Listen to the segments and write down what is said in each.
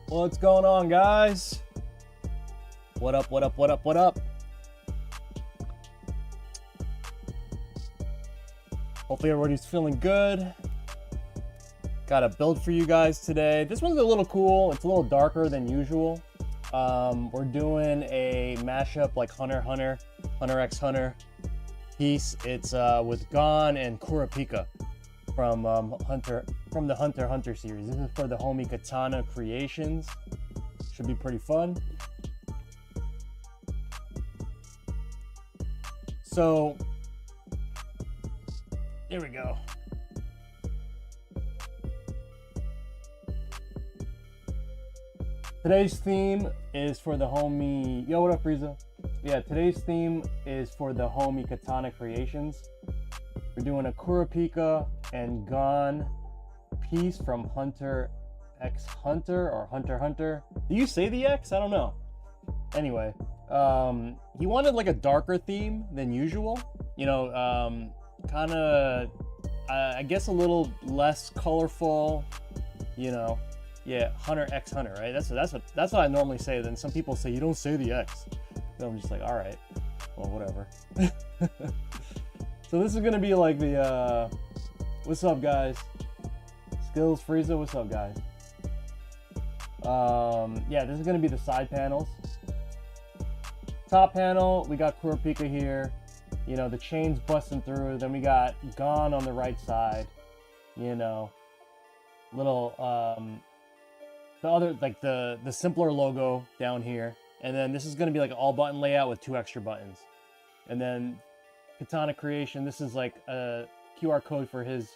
What's going on, guys? What up, what up, what up, what up? Hopefully everybody's feeling good. Got a build for you guys today. This one's a little cool. It's a little darker than usual. We're doing a mashup like Hunter x Hunter piece. It's with Gon and Kurapika from the Hunter x Hunter series. This is for the homie Katana Kreations. Should be pretty fun. So here we go. Today's theme is for the homie. Yo, what up, Frieza? Yeah, today's theme is for the homie Katana Kreations. We're doing a Kurapika and Gon piece from Hunter x Hunter or Hunter x Hunter. Do you say the X? I don't know. Anyway, he wanted like a darker theme than usual. You know, kind of, I guess a little less colorful. You know, yeah, Hunter x Hunter, right? That's what I normally say. Then some people say you don't say the X. So I'm just like, all right, well, whatever. So this is gonna be like the what's up, guys? Skills Frieza, what's up, guys? Yeah, this is gonna be the side panels. Top panel, we got Kurapika here. You know, the chains busting through. Then we got Gon on the right side. You know, little the other, like the simpler logo down here. And then this is gonna be like an all button layout with 2 extra buttons. And then Katana Creation, this is like a QR code for his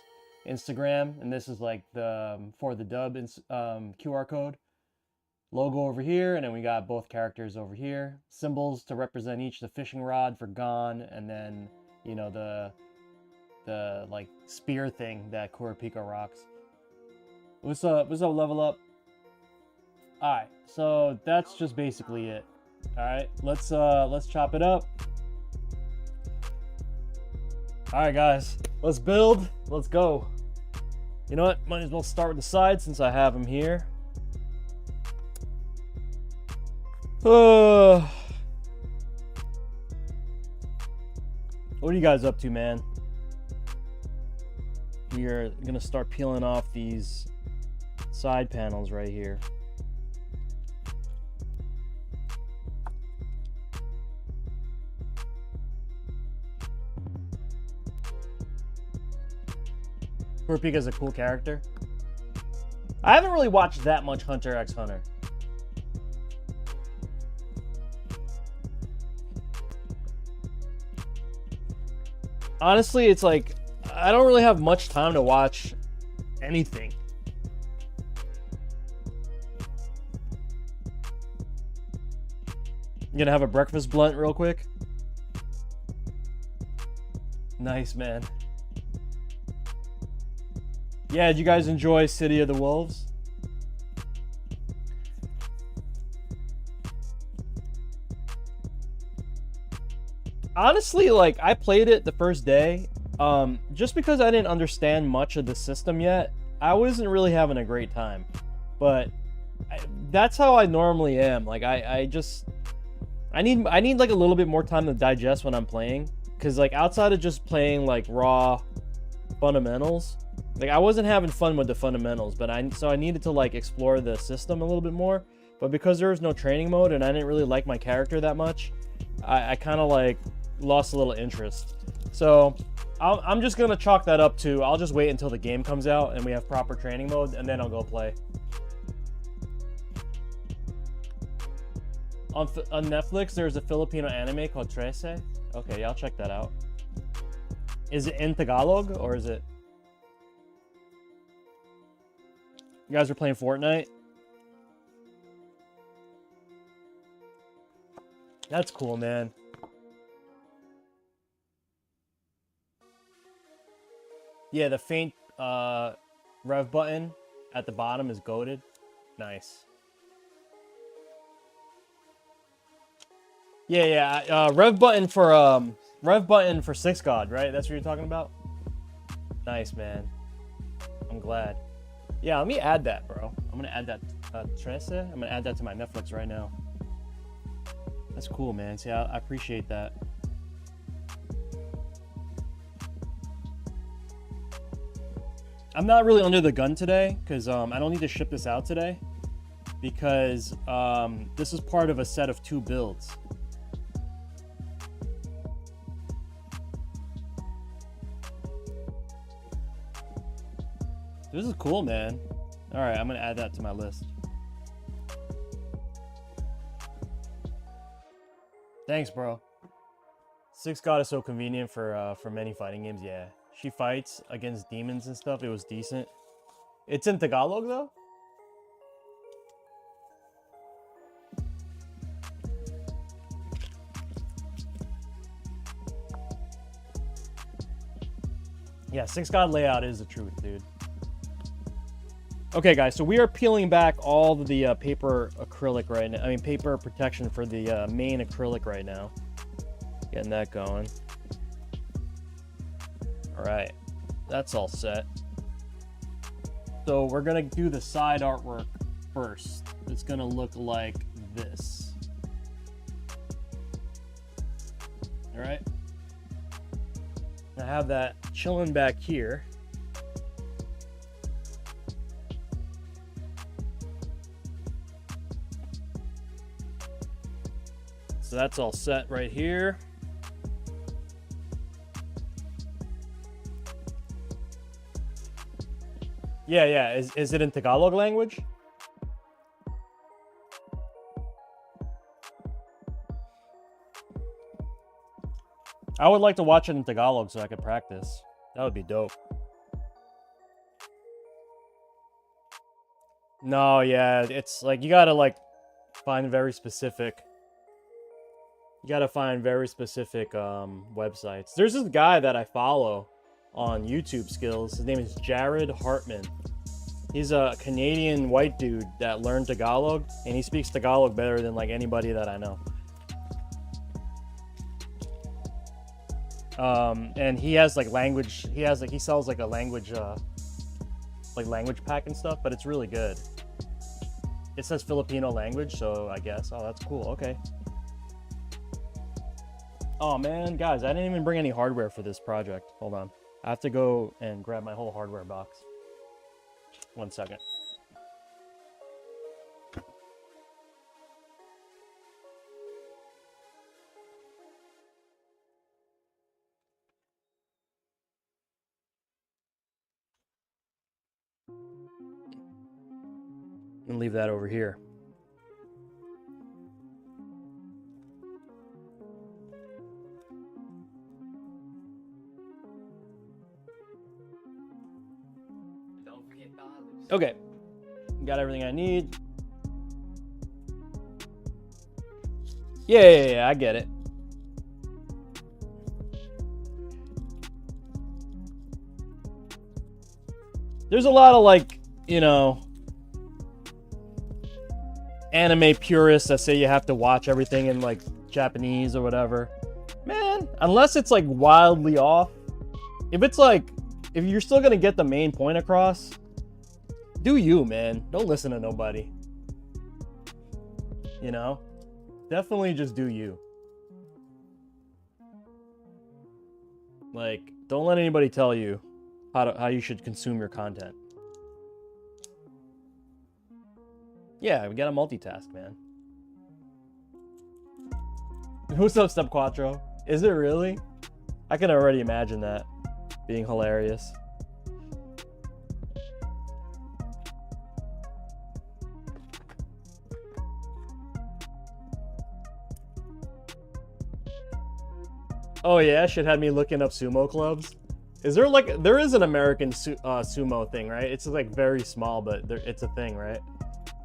Instagram, and this is like the for the dub QR code. Logo over here, and then we got both characters over here. Symbols to represent each: the fishing rod for Gon, and then, you know, the like spear thing that Kurapika rocks. What's up? What's up, Level Up? All right, so that's just basically it. All right, let's chop it up. All right, guys, let's build. Let's go. You know what? Might as well start with the side since I have them here. What are you guys up to, man? We are gonna start peeling off these side panels right here. Kurapika's a cool character. I haven't really watched that much Hunter x Hunter. Honestly, it's like I don't really have much time to watch anything. You gonna have a breakfast blunt real quick? Nice, man. Yeah, did you guys enjoy City of the Wolves? Honestly, like, I played it the first day. Just because I didn't understand much of the system yet, I wasn't really having a great time. But that's how I normally am. Like, I need like a little bit more time to digest when I'm playing. Because, like, outside of just playing, like, raw fundamentals, like, I wasn't having fun with the fundamentals, but so I needed to, like, explore the system a little bit more. But because there was no training mode and I didn't really like my character that much, I kind of, like, lost a little interest. So I'm just gonna chalk that up to I'll just wait until the game comes out and we have proper training mode, and then I'll go play. On Netflix, there's a Filipino anime called Trece. Okay, yeah, I'll check that out. Is it in Tagalog or is it? You guys are playing Fortnite? That's cool, man. Yeah, the faint rev button at the bottom is goated. Nice. Yeah. Rev button for 6 God, right? That's what you're talking about? Nice, man. I'm glad. Yeah, let me add that, bro. I'm gonna add that Trece. I'm gonna add that to my Netflix right now. That's cool, man. See, I appreciate that. I'm not really under the gun today because I don't need to ship this out today because this is part of a set of 2 builds. This is cool, man. All right, I'm gonna add that to my list. Thanks, bro. 6 God is so convenient for many fighting games. Yeah, she fights against demons and stuff. It was decent. It's in Tagalog though. Yeah, 6 God layout is the truth, dude. Okay, guys, so we are peeling back all the paper acrylic right now. I mean, paper protection for the main acrylic right now. Getting that going. All right, that's all set. So we're gonna do the side artwork first. It's gonna look like this. All right. I have that chilling back here. So that's all set right here. Yeah. Is it in Tagalog language? I would like to watch it in Tagalog so I could practice. That would be dope. No, yeah, it's like you gotta like find very specific. You gotta find very specific websites. There's this guy that I follow on YouTube Skills. His name is Jared Hartman. He's a Canadian white dude that learned Tagalog, and he speaks Tagalog better than like anybody that I know. And he has like language. He sells like a language, like language pack and stuff. But it's really good. It says Filipino language, so I guess. Oh, that's cool. Okay. Oh man, guys, I didn't even bring any hardware for this project. Hold on. I have to go and grab my whole hardware box. 1 second. And leave that over here. Okay, got everything I need. Yeah, I get it. There's a lot of like, you know, anime purists that say you have to watch everything in like Japanese or whatever. Man, unless it's like wildly off. If it's like, if you're still gonna get the main point across, do you, man. Don't listen to nobody. You know? Definitely just do you. Like, don't let anybody tell you how you should consume your content. Yeah, we gotta multitask, man. Who's up, Step Quattro? Is it really? I can already imagine that being hilarious. Oh yeah, shit had me looking up sumo clubs. Is there like, there is an American sumo thing, right? It's like very small, but it's a thing, right?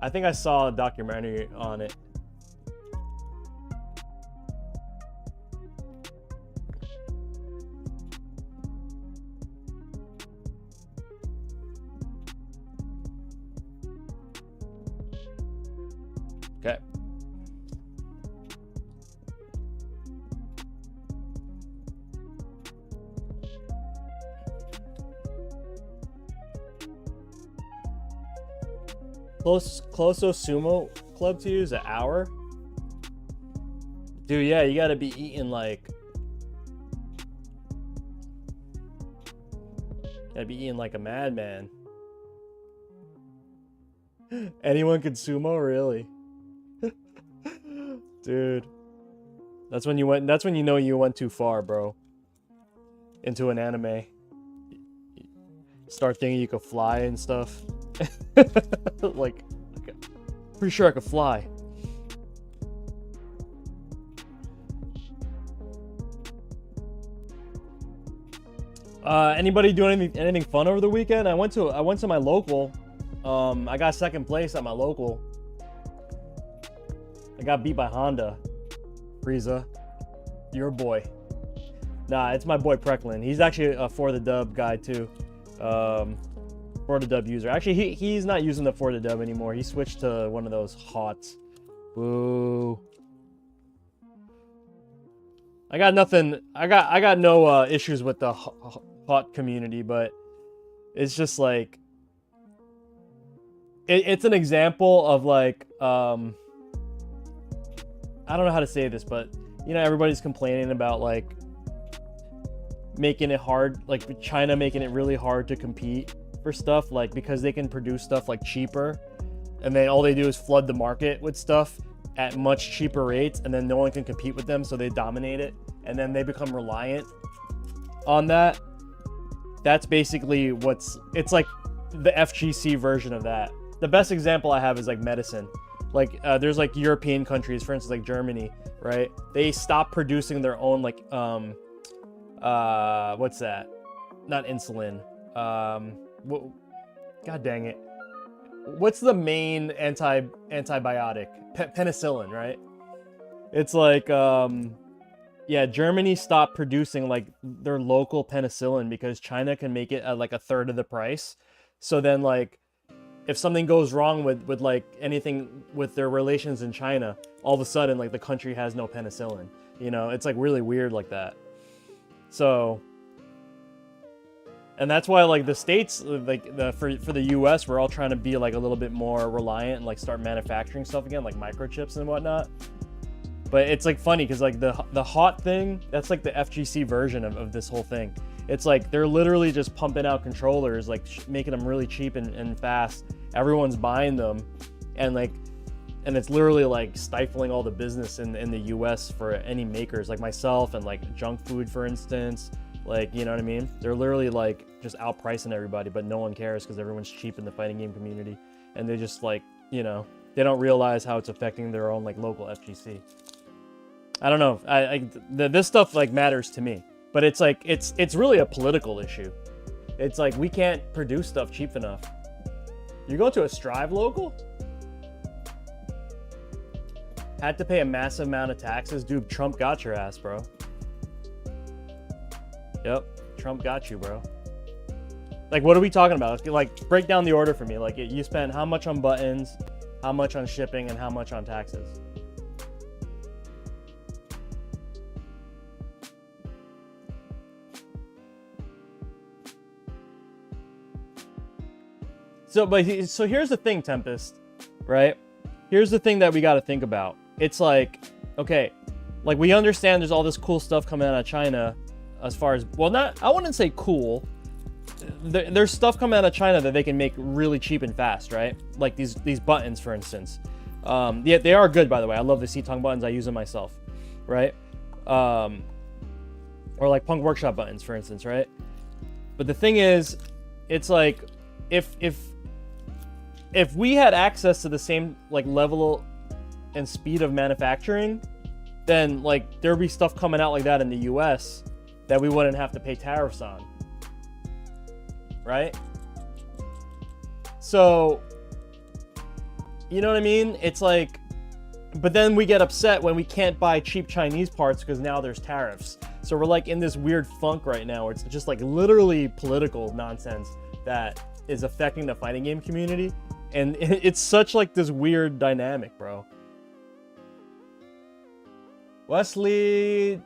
I think I saw a documentary on it. Okay. Closest sumo club to you is an hour? Dude, yeah, you gotta be eating like... Gotta be eating like a madman. Anyone could sumo, really? Dude. That's when you know you went too far, bro. Into an anime. Start thinking you could fly and stuff. like, pretty sure I could fly. Anybody doing anything fun over the weekend? I went to my local. I got second place at my local. I got beat by Honda. Frieza, your boy. Nah, it's my boy Precklin. He's actually a For the Dub guy too. For the Dub user. Actually, he's not using the For the Dub anymore. He switched to one of those HOTs. Boo. I got nothing. I got no issues with the HOT community, but it's just like it's an example of like I don't know how to say this, but you know, everybody's complaining about like making it hard, like China making it really hard to compete for stuff, like because they can produce stuff like cheaper, and then all they do is flood the market with stuff at much cheaper rates, and then no one can compete with them, so they dominate it, and then they become reliant on that. That's basically it's like the FGC version of that. The best example I have is like medicine. Like there's like European countries, for instance, like Germany, right? They stopped producing their own like what's that? Not insulin. God dang it. What's the main antibiotic? Penicillin, right? It's like yeah, Germany stopped producing like their local penicillin because China can make it at like a third of the price. So then like if something goes wrong with like anything with their relations in China, all of a sudden like the country has no penicillin. You know, it's like really weird like that. So, and that's why like the states, like for the US, we're all trying to be like a little bit more reliant and like start manufacturing stuff again, like microchips and whatnot. But it's like funny because like the HOT thing, that's like the FGC version of this whole thing. It's like they're literally just pumping out controllers, like making them really cheap and fast. Everyone's buying them, and it's literally like stifling all the business in the US for any makers like myself and like junk food, for instance. Like, you know what I mean? They're literally like just outpricing everybody, but no one cares because everyone's cheap in the fighting game community, and they just like, you know, they don't realize how it's affecting their own like local FGC. I don't know. This stuff like matters to me. But it's like, it's really a political issue. It's like, we can't produce stuff cheap enough. You go to a Strive local? Had to pay a massive amount of taxes? Dude, Trump got your ass, bro. Yep, Trump got you, bro. Like, what are we talking about? Like, break down the order for me. Like, you spent how much on buttons, how much on shipping, and how much on taxes? So here's the thing, Tempest, right? Here's the thing that we got to think about. It's like, okay, like we understand there's all this cool stuff coming out of China as far as, well, I wouldn't say cool. There's stuff coming out of China that they can make really cheap and fast, right? Like these buttons, for instance. Yeah, they are good, by the way. I love the C-Tongue buttons. I use them myself, right? Or like Punk Workshop buttons, for instance, right? But the thing is, it's like, if we had access to the same like level and speed of manufacturing, then like there'd be stuff coming out like that in the US that we wouldn't have to pay tariffs on. Right? So, you know what I mean? It's like, but then we get upset when we can't buy cheap Chinese parts because now there's tariffs. So we're like in this weird funk right now where it's just like literally political nonsense that is affecting the fighting game community. And it's such like this weird dynamic, bro. Wesley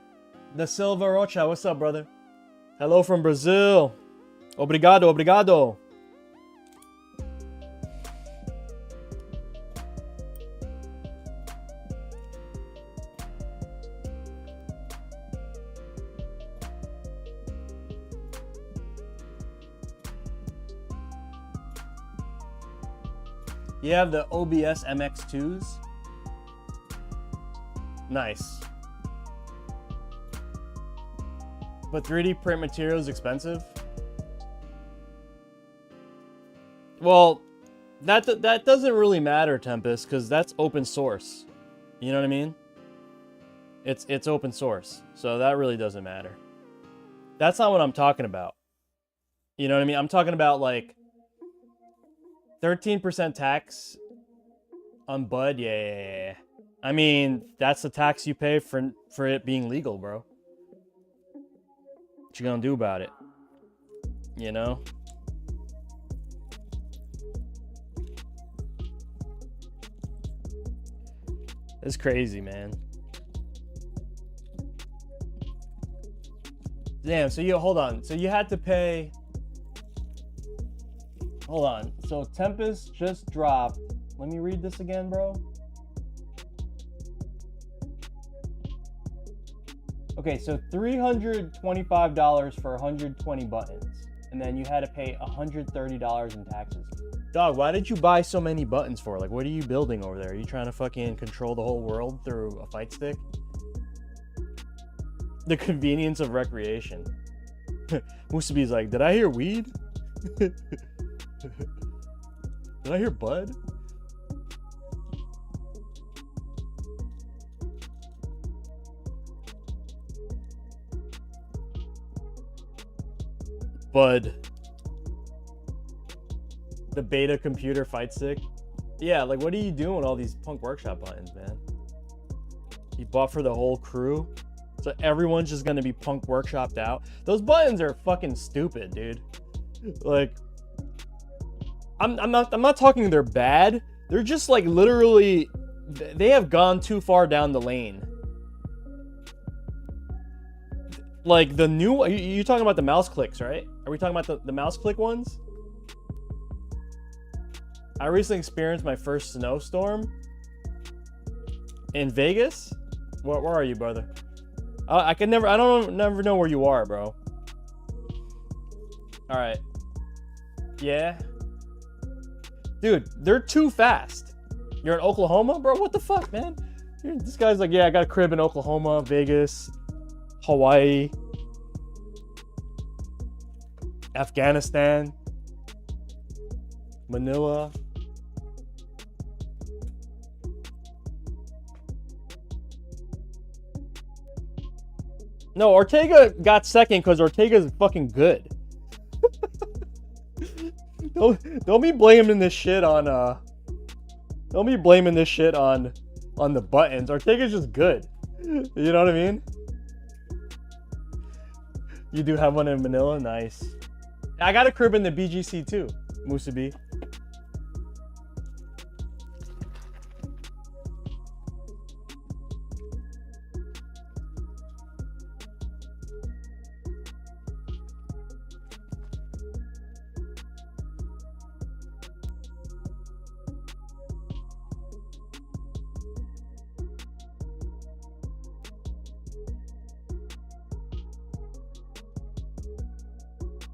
Da Silva Rocha, what's up, brother? Hello from Brazil. Obrigado, obrigado. You have the OBS MX2s. Nice. But 3D print material is expensive? Well, that doesn't really matter, Tempest, because that's open source. You know what I mean? It's open source, so that really doesn't matter. That's not what I'm talking about. You know what I mean? I'm talking about like 13% tax on bud. Yeah. I mean, that's the tax you pay for it being legal, bro. What you gonna do about it? You know? It's crazy, man. Damn, so hold on. So you had to pay... Hold on. So Tempest just dropped... Let me read this again, bro. Okay, so $325 for 120 buttons. And then you had to pay $130 in taxes. Dog, why did you buy so many buttons for? Like, what are you building over there? Are you trying to fucking control the whole world through a fight stick? The convenience of recreation. Musabi's like, did I hear weed? Did I hear bud? Bud. The beta computer fight stick. Yeah, like what are you doing with all these Punk Workshop buttons, man? You bought for the whole crew? So everyone's just gonna be Punk Workshopped out? Those buttons are fucking stupid, dude. Like, I'm not talking they're bad. They're just like literally, they have gone too far down the lane. Like the new, you talking about the mouse clicks, right? Are we talking about the mouse click ones? I recently experienced my first snowstorm in Vegas. Where are you, brother? I don't never know where you are, bro. All right. Yeah. Dude, they're too fast. You're in Oklahoma, bro? What the fuck, man? This guy's like, yeah, I got a crib in Oklahoma, Vegas, Hawaii, Afghanistan, Manila. No, Ortega got second because Ortega's fucking good. Don't be blaming this shit on don't be blaming this shit on the buttons. Ortega's just good. You know what I mean? You do have one in Manila? Nice. I got a crib in the BGC too, Musabi.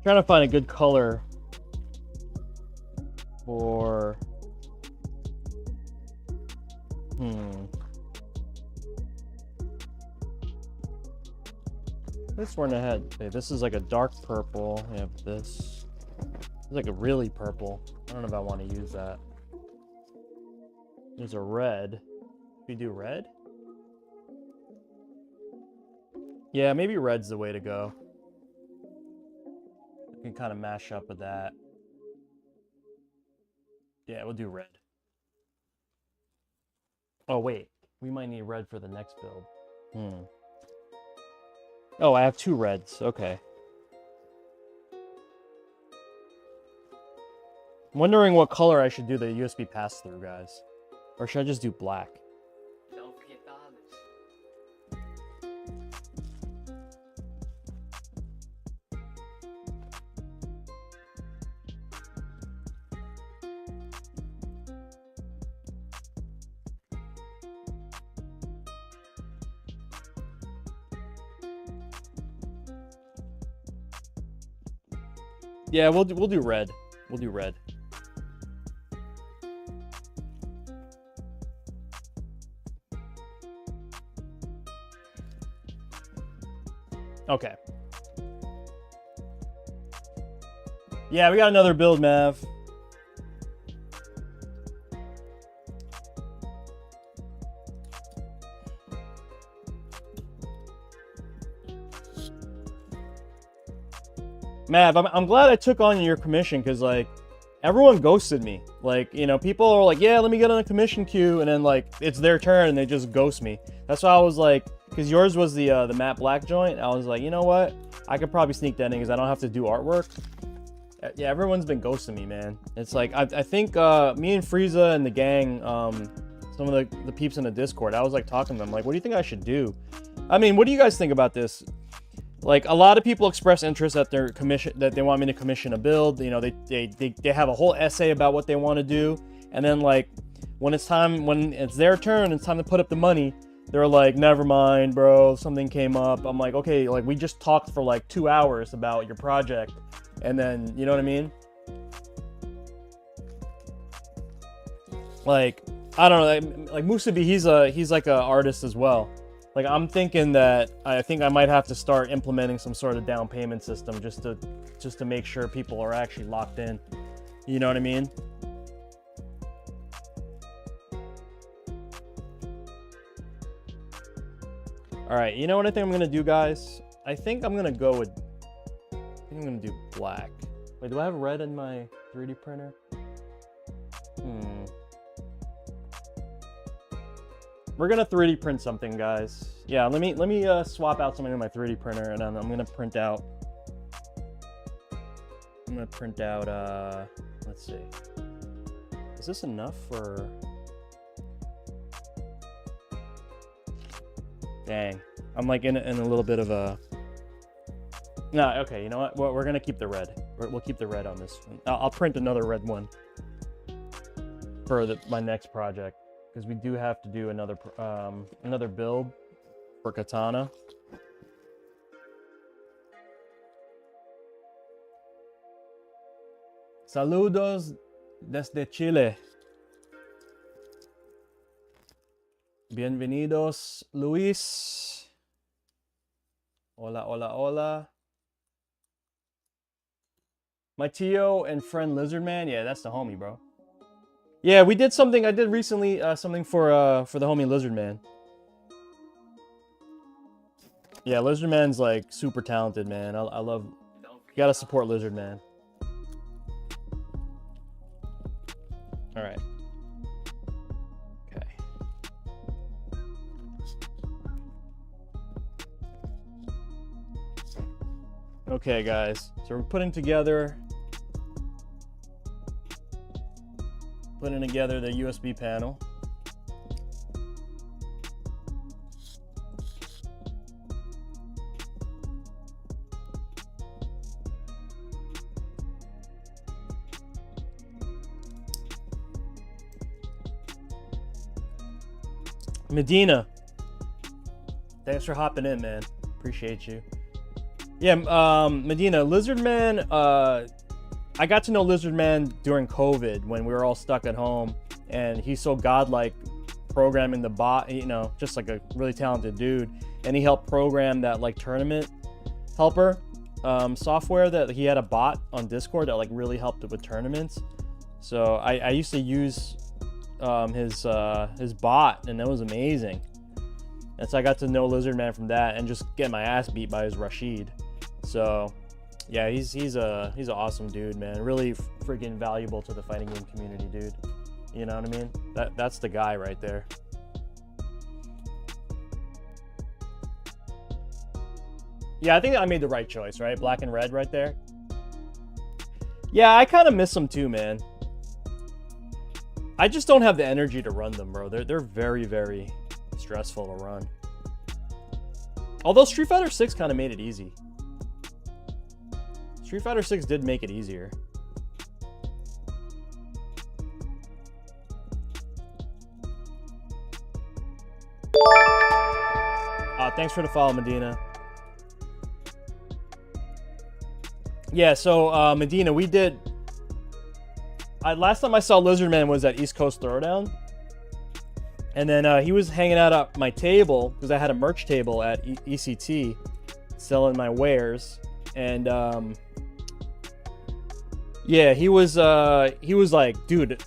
Trying to find a good color for this one ahead. Okay, this is like a dark purple. We have this. It's like a really purple. I don't know if I want to use that. There's a red. Should we do red? Yeah, maybe red's the way to go. We can kind of mash up with that. Yeah, we'll do red. Oh, wait. We might need red for the next build. Oh, I have 2 reds. Okay. I'm wondering what color I should do the USB pass-through, guys. Or should I just do black? Don't forget the others. Yeah, we'll do red. We'll do red. Okay. Yeah, we got another build, Mav. Mav, I'm glad I took on your commission because, like, everyone ghosted me. Like, you know, people are like, yeah, let me get on a commission queue, and then, like, it's their turn, and they just ghost me. That's why I was like, because yours was the matte black joint. I was like, you know what? I could probably sneak that in because I don't have to do artwork. Yeah, everyone's been ghosting me, man. It's like, I think me and Frieza and the gang, some of the peeps in the Discord, I was, like, talking to them, like, what do you think I should do? I mean, what do you guys think about this? Like, a lot of people express interest at their commission, that they want me to commission a build. You know, they have a whole essay about what they want to do. And then, like, when it's their turn, it's time to put up the money, they're like, never mind, bro, something came up. I'm like, okay, like, we just talked for like 2 hours about your project. And then, you know what I mean? Like, I don't know, like Musabi, he's like an artist as well. Like, I'm thinking that I think I might have to start implementing some sort of down payment system just to make sure people are actually locked in. You know what I mean? All right, you know what I think I'm gonna do, guys? I think I'm gonna go with, I'm gonna do black. Wait, do I have red in my 3D printer? We're gonna 3D print something, guys. Yeah, let me swap out something in my 3D printer, and then I'm gonna print out. Let's see. Is this enough for? Dang, I'm like in a little bit of a. No, okay. You know what? Well, we're gonna keep the red. We'll keep the red on this one. I'll print another red one for my next project. Because we do have to do another build for Katana. Saludos desde Chile. Bienvenidos, Luis. Hola, hola, hola. My Tio and friend Lizardman. Yeah, that's the homie, bro. Yeah, we did something. I did recently something for the homie Lizardman. Yeah, Lizardman's like super talented, man. I love. You gotta support Lizardman. All right. Okay. Okay, guys. So we're putting together the USB panel. Medina, thanks for hopping in, man. Appreciate you. Yeah, Medina, Lizardman, I got to know Lizardman during COVID when we were all stuck at home, and he's so godlike programming the bot, you know, just like a really talented dude. And he helped program that like tournament helper software that he had a bot on Discord that like really helped with tournaments. So I used to use his bot, and that was amazing. And so I got to know Lizard Man from that and just get my ass beat by his Rashid. So yeah, he's an awesome dude, man. Really freaking valuable to the fighting game community, dude. You know what I mean? That's the guy right there. Yeah, I think I made the right choice, right? Black and red right there. Yeah, I kind of miss them too, man. I just don't have the energy to run them, bro. They're very, very stressful to run. Although Street Fighter 6 kind of made it easy. Street Fighter 6 did make it easier. Thanks for the follow, Medina. Yeah, so Medina, we did. Last time I saw Lizard Man was at East Coast Throwdown, and then he was hanging out at my table because I had a merch table at ECT, selling my wares, and yeah, he was like, dude,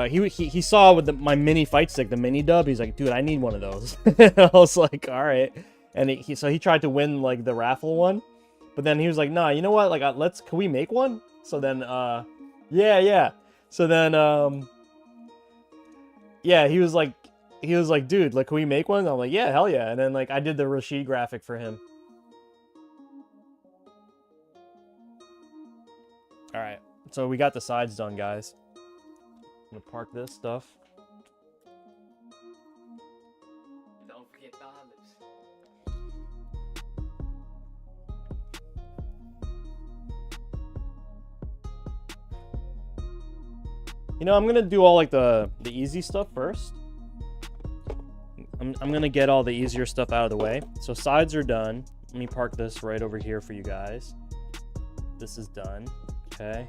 he saw with my mini fight stick, the mini dub. He's like, dude, I need one of those. I was like, all right, and so he tried to win like the raffle one. But then he was like, nah, you know what? Like, can we make one? So then, yeah. So then, yeah, he was like, dude, like, can we make one? I'm like, yeah, hell yeah. And then, like, I did the Rashid graphic for him. All right. So we got the sides done, guys. I'm gonna park this stuff. Don't forget the olives. You know, I'm gonna do all like the easy stuff first. I'm gonna get all the easier stuff out of the way. So sides are done. Let me park this right over here for you guys. This is done. Okay.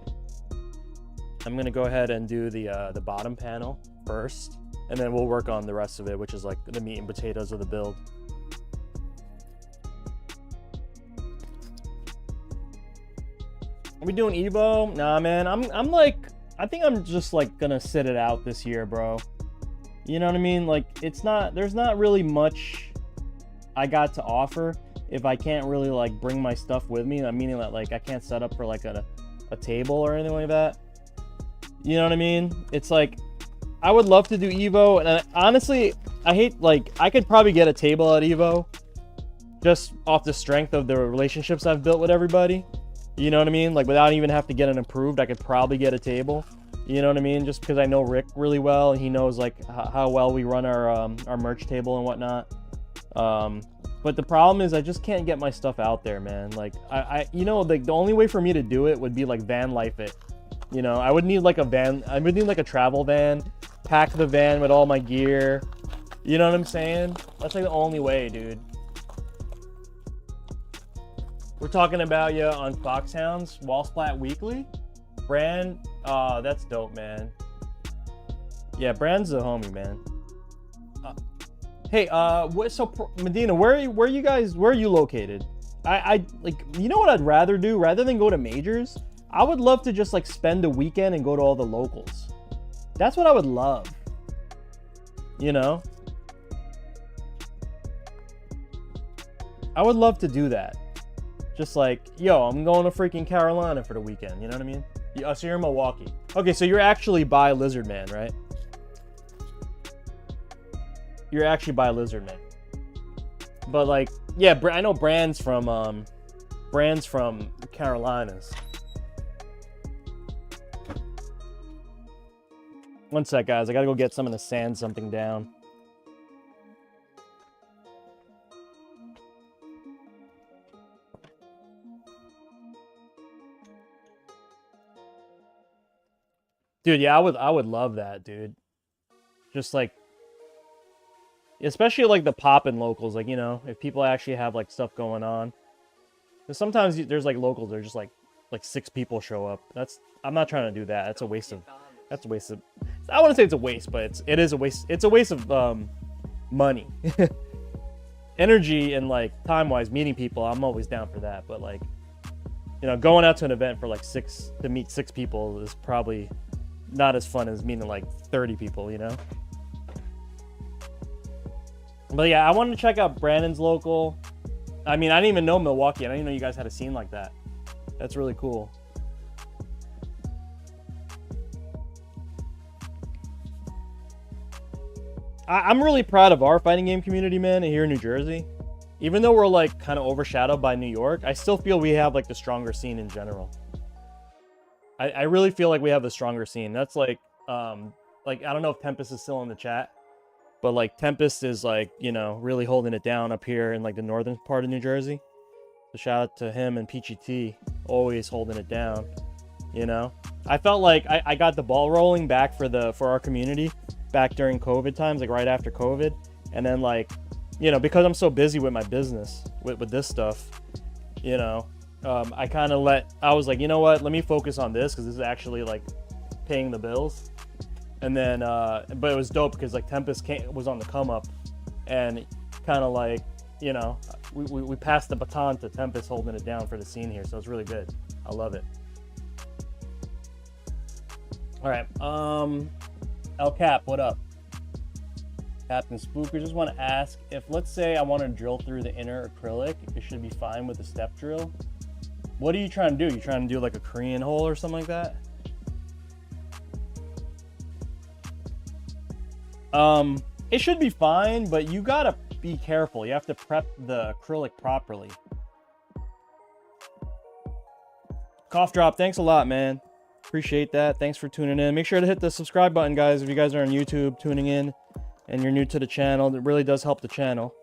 I'm gonna go ahead and do the bottom panel first, and then we'll work on the rest of it, which is like the meat and potatoes of the build. Are we doing Evo? Nah, man. I'm like, I think I'm just like gonna sit it out this year, bro. You know what I mean? Like, there's not really much I got to offer if I can't really like bring my stuff with me. I'm meaning that like I can't set up for like a table or anything like that. You know what I mean? It's like, I would love to do Evo, and honestly, I hate, like, I could probably get a table at Evo just off the strength of the relationships I've built with everybody. You know what I mean? Like, without even have to get it approved, I could probably get a table. You know what I mean? Just because I know Rick really well, and he knows like how well we run our merch table and whatnot. But the problem is I just can't get my stuff out there, man. Like, you know, like the only way for me to do it would be like van life it. You know, I would need like a van. I would need like a travel van, pack the van with all my gear. You know what I'm saying? That's like the only way, dude. We're talking about you on Foxhounds, Wall Splat Weekly. Brand, that's dope, man. Yeah, Brand's a homie, man. Hey, so Medina, where are you located? I like, you know what I'd rather do? Rather than go to majors, I would love to just like spend a weekend and go to all the locals. That's what I would love. You know? I would love to do that. Just like, yo, I'm going to freaking Carolina for the weekend. You know what I mean? So you're in Milwaukee. Okay, so you're actually by Lizard Man, right? You're actually by Lizard Man. But like, yeah, I know Brand's from Carolinas. One sec, guys. I gotta go get someone to sand something down. Dude, yeah, I would love that, dude. Just like, especially like the poppin' locals, like, you know, if people actually have like stuff going on. Because sometimes there's like locals that are just like 6 people show up. I'm not trying to do that. That's a waste of. I wouldn't say it's a waste, but it is a waste. It's a waste of money, energy, and like time-wise, meeting people. I'm always down for that, but like, you know, going out to an event for like to meet 6 people is probably not as fun as meeting like 30 people, you know. But yeah, I wanted to check out Brandon's local. I mean, I didn't even know Milwaukee. I didn't even know you guys had a scene like that. That's really cool. I'm really proud of our fighting game community, man, here in New Jersey. Even though we're like kind of overshadowed by New York, I still feel we have like the stronger scene in general. I really feel like we have the stronger scene. That's like I don't know if Tempest is still in the chat, but like Tempest is like, you know, really holding it down up here in like the northern part of New Jersey. So shout out to him and Peachy T, always holding it down. You know, I felt like I got the ball rolling back for our community back during COVID times, like right after COVID, and then like, you know, because I'm so busy with my business with this stuff, you know, I was like, you know what, let me focus on this because this is actually like paying the bills. And then but it was dope because like Tempest was on the come up, and kind of like, you know, we passed the baton to Tempest holding it down for the scene here, so it's really good. I love it. All right, El Cap, what up? Captain Spooker, just want to ask if, let's say I want to drill through the inner acrylic, it should be fine with the step drill. What are you trying to do? You trying to do like a Korean hole or something like that? It should be fine, but you gotta be careful. You have to prep the acrylic properly. Cough Drop, thanks a lot, man. Appreciate that. Thanks for tuning in. Make sure to hit the subscribe button, guys, if you guys are on YouTube tuning in and you're new to the channel. It really does help the channel.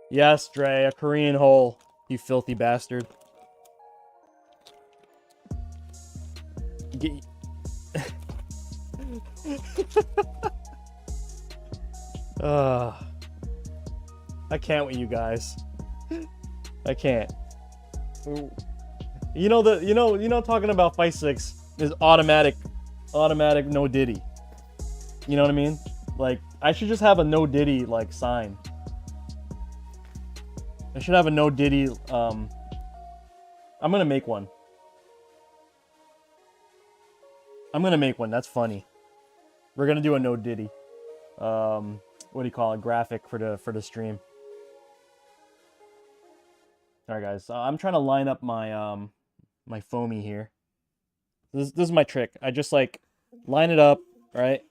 Yes, Dre, a Korean hole, you filthy bastard. I can't with you guys. I can't. You know talking about Fightsticks is automatic no Diddy. You know what I mean? Like, I should just have a no Diddy like sign. I should have a no Diddy. I'm gonna make one. That's funny. We're gonna do a no Diddy. What do you call it? Graphic for the stream. All right, guys. I'm trying to line up my my foamy here. This is my trick. I just like line it up, right?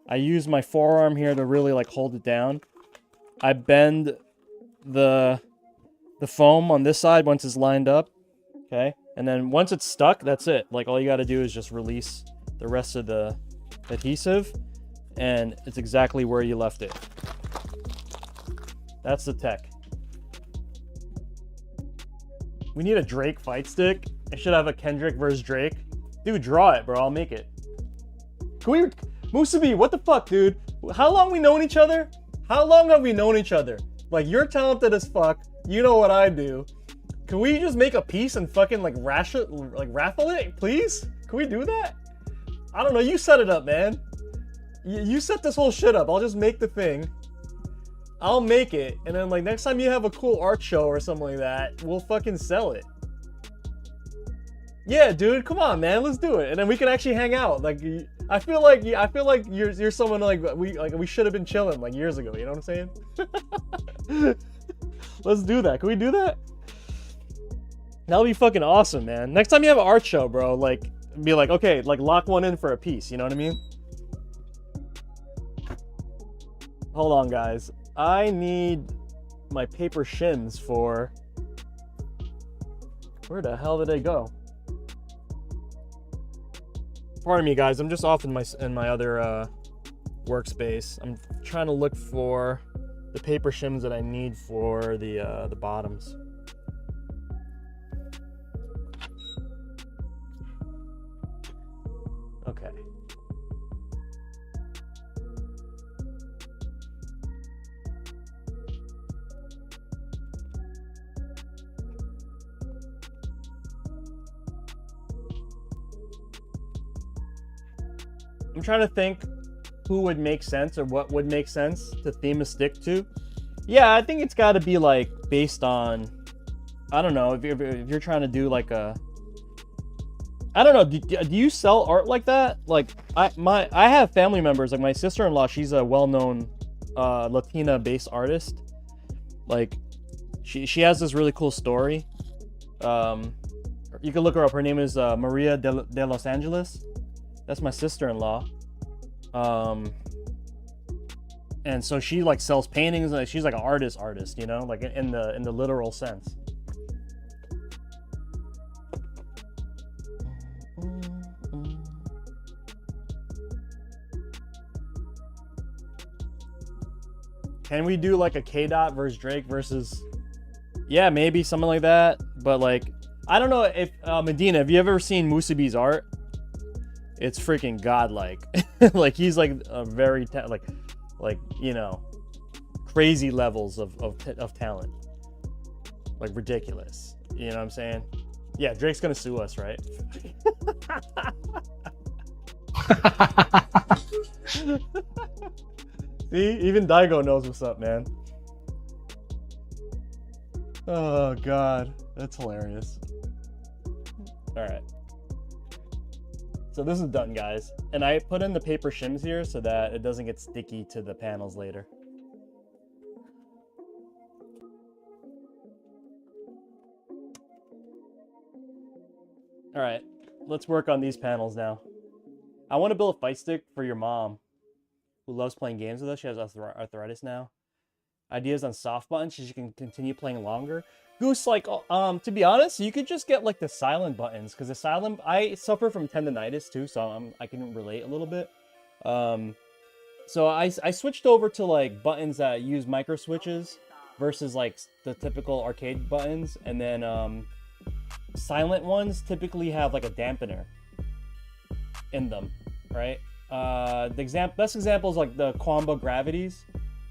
I use my forearm here to really like hold it down. I bend the foam on this side once it's lined up, okay? And then once it's stuck, that's it. Like, all you got to do is just release the rest of the adhesive, and it's exactly where you left it. That's the tech. We need a Drake fight stick. I should have a Kendrick versus Drake. Dude, draw it, bro. I'll make it. Can we... Musabi, what the fuck, dude? How long we known each other? How long have we known each other? Like, you're talented as fuck. You know what I do. Can we just make a piece and fucking like raffle it, please? Can we do that? I don't know. You set it up, man. You set this whole shit up. I'll just make the thing. I'll make it, and then like next time you have a cool art show or something like that, we'll fucking sell it. Yeah, dude, come on, man, let's do it, and then we can actually hang out. Like, I feel like you're someone like we should have been chilling like years ago. You know what I'm saying? Let's do that. Can we do that? That'll be fucking awesome, man. Next time you have an art show, bro, like, be like, okay, like lock one in for a piece. You know what I mean? Hold on, guys. I need my paper shims for... Where the hell did they go? Pardon me, guys. I'm just off in my other workspace. I'm trying to look for the paper shims that I need for the bottoms. Okay. I'm trying to think who would make sense or what would make sense to theme a stick to. Yeah, I think it's got to be like based on, I don't know, if you're trying to do like a, I don't know. Do you sell art like that? Like I have family members, like my sister-in-law. She's a well-known Latina-based artist. Like she has this really cool story. You can look her up. Her name is Maria de Los Angeles. That's my sister-in-law. And so she like sells paintings. Like she's like an artist, you know, like in the literal sense. Can we do like a K-Dot versus Drake versus... Yeah, maybe something like that. But like, I don't know if Medina, have you ever seen Musabi's art? It's freaking godlike. Like he's like a very like you know, crazy levels of talent. Like ridiculous. You know what I'm saying? Yeah, Drake's gonna sue us, right? See, even Daigo knows what's up, man. Oh god, that's hilarious. All right, so this is done, guys, and I put in the paper shims here so that it doesn't get sticky to the panels later. All right, let's work on these panels now. I want to build a fight stick for your mom, who loves playing games with us. She has arthritis now. Ideas on soft buttons so she can continue playing longer. Goose, like, to be honest, you could just get like the silent buttons, because the silent, I suffer from tendonitis too, so I can relate a little bit. So I switched over to like buttons that use micro switches versus like the typical arcade buttons, and then silent ones typically have like a dampener in them, right? The best example is like the Quamba gravities.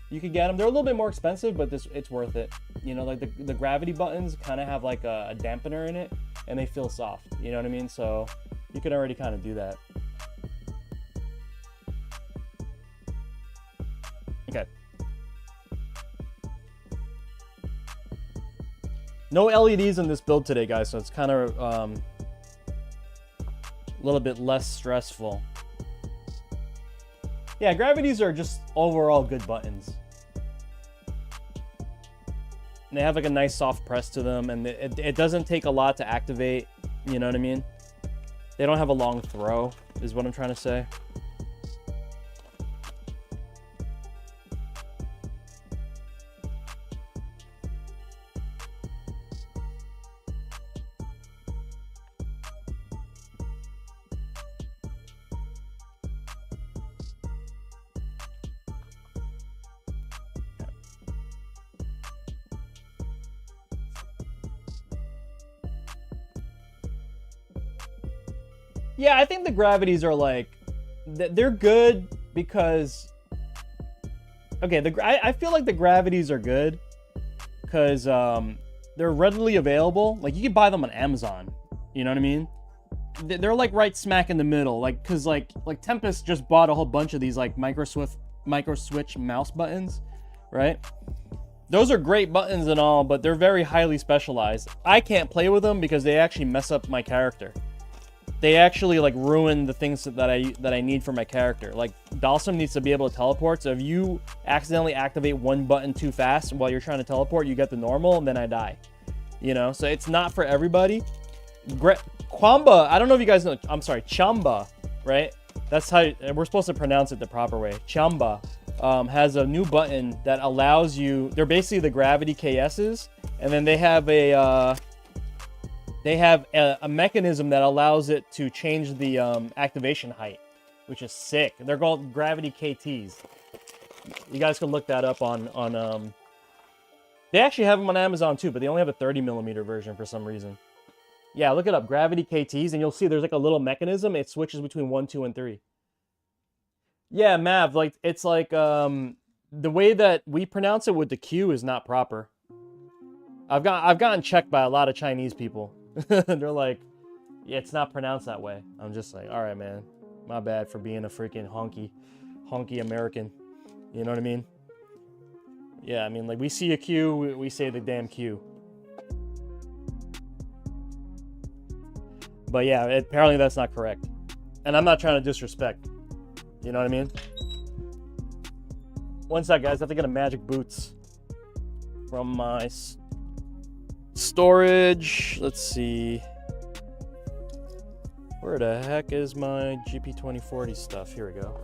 You could get them. They're a little bit more expensive, but it's worth it. You know, like the gravity buttons kind of have like a dampener in it, and they feel soft. You know what I mean? So you can already kind of do that. Okay. No LEDs in this build today, guys, so it's kind of a little bit less stressful. Yeah, gravities are just overall good buttons. And they have like a nice soft press to them, and it doesn't take a lot to activate, you know what I mean? They don't have a long throw, is what I'm trying to say. Yeah, I think the gravities are like, they're good because, okay, I feel like the gravities are good because they're readily available. Like you can buy them on Amazon, you know what I mean? They're like right smack in the middle, like because like Tempest just bought a whole bunch of these like micro switch mouse buttons, right? Those are great buttons and all, but they're very highly specialized. I can't play with them because they actually mess up my character. They actually like ruin the things that I need for my character. Like Dalsum needs to be able to teleport, so if you accidentally activate one button too fast while you're trying to teleport, you get the normal, and then I die. You know, so it's not for everybody. Quamba, I don't know if you guys know, I'm sorry, Chamba, right? That's how we're supposed to pronounce it the proper way. Chamba has a new button that allows you, they're basically the gravity KSs, and then they have a mechanism that allows it to change the activation height, which is sick. They're called gravity KTs. You guys can look that up on they actually have them on Amazon too, but they only have a 30mm version for some reason. Yeah, look it up, gravity KTs, and you'll see there's like a little mechanism. It switches between 1, 2, and 3. Yeah, Mav, like it's like the way that we pronounce it with the Q is not proper. I've gotten checked by a lot of Chinese people. They're like, yeah, it's not pronounced that way. I'm just like, all right, man, my bad for being a freaking honky American. You know what I mean? Yeah, I mean, like we see a Q, we say the damn Q. But yeah, apparently that's not correct. And I'm not trying to disrespect. You know what I mean? One sec, guys. I have to get a magic boots from my storage. Let's see. Where the heck is my GP2040 stuff? Here we go.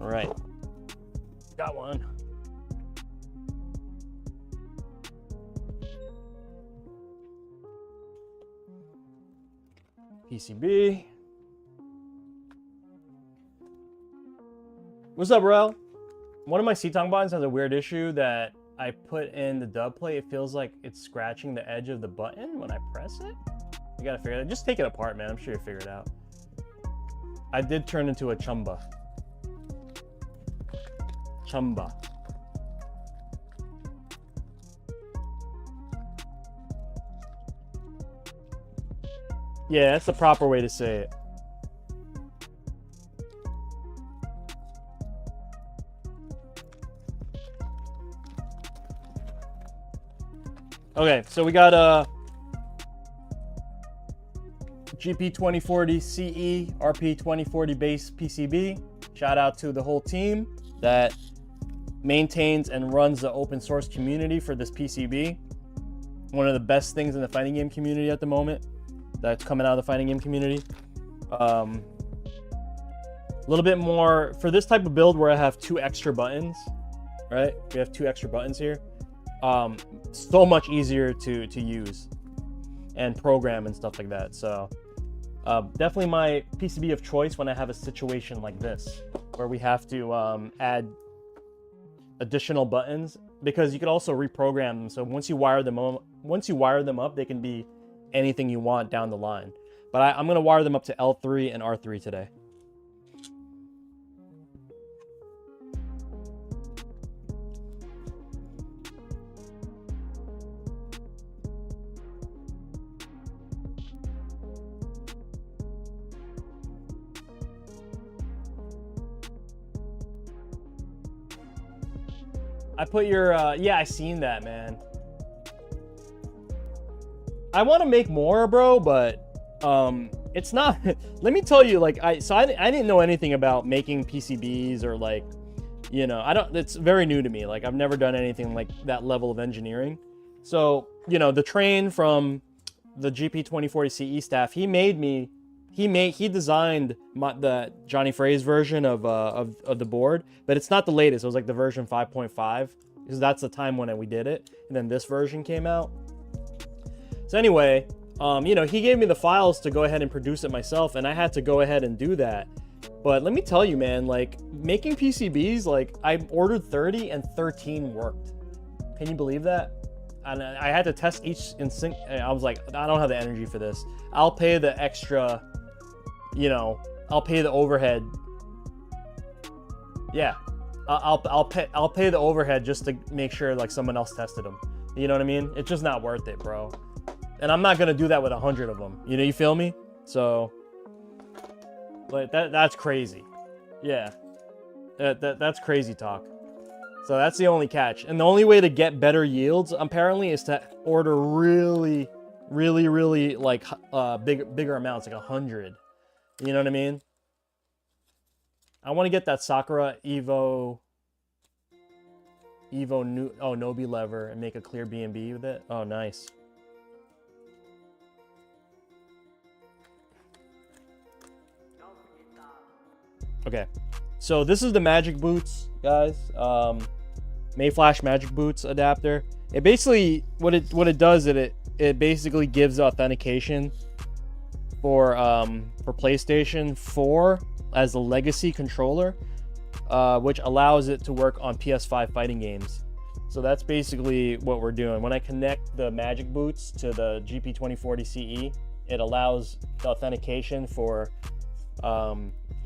All right. Got one. PCB. What's up, bro? One of my C-Tongue buttons has a weird issue that I put in the dub plate. It feels like it's scratching the edge of the button when I press it. You gotta figure it out. Just take it apart, man. I'm sure you'll figure it out. I did turn into a chumba. Chumba. Yeah, that's the proper way to say it. Okay, so we got a GP2040 CE RP2040 base PCB. Shout out to the whole team that maintains and runs the open source community for this PCB. One of the best things in the fighting game community at the moment that's coming out of the fighting game community. A little bit more for this type of build where I have 2 extra buttons, right? We have 2 extra buttons here. So much easier to use and program and stuff like that. So definitely my PCB of choice when I have a situation like this where we have to add additional buttons, because you could also reprogram them. So once you wire them up, they can be anything you want down the line. But I'm going to wire them up to L3 and R3 today. I put your, yeah, I seen that, man. I want to make more, bro, but it's not, let me tell you, like, I didn't know anything about making PCBs or like, you know, it's very new to me. Like, I've never done anything like that level of engineering. So, you know, the train from the GP2040 CE staff, he designed the jonyfraze version of the board, but it's not the latest. It was like the version 5.5, because that's the time when we did it. And then this version came out. So anyway, you know, he gave me the files to go ahead and produce it myself, and I had to go ahead and do that. But let me tell you, man, like, making PCBs, like, I ordered 30 and 13 worked. Can you believe that? And I had to test each in sync. I was like, I don't have the energy for this. I'll pay the extra, you know, I'll pay the overhead. Yeah, I'll pay the overhead just to make sure like someone else tested them. You know what I mean? It's just not worth it, bro. And I'm not gonna do that with 100 of them. You know, you feel me? So, like that's crazy. Yeah, that's crazy talk. So that's the only catch. And the only way to get better yields apparently is to order really like bigger amounts, like 100. You know what I mean? I want to get that Sakura Nobi lever and make a clear BnB with it. Oh, nice. Okay, so this is the Magic Boots, guys. Mayflash Magic Boots adapter. It basically what it does it basically gives authentication for PlayStation 4 as the legacy controller, which allows it to work on PS5 fighting games. So that's basically what we're doing. When I connect the Magic Boots to the GP2040 CE, it allows the authentication for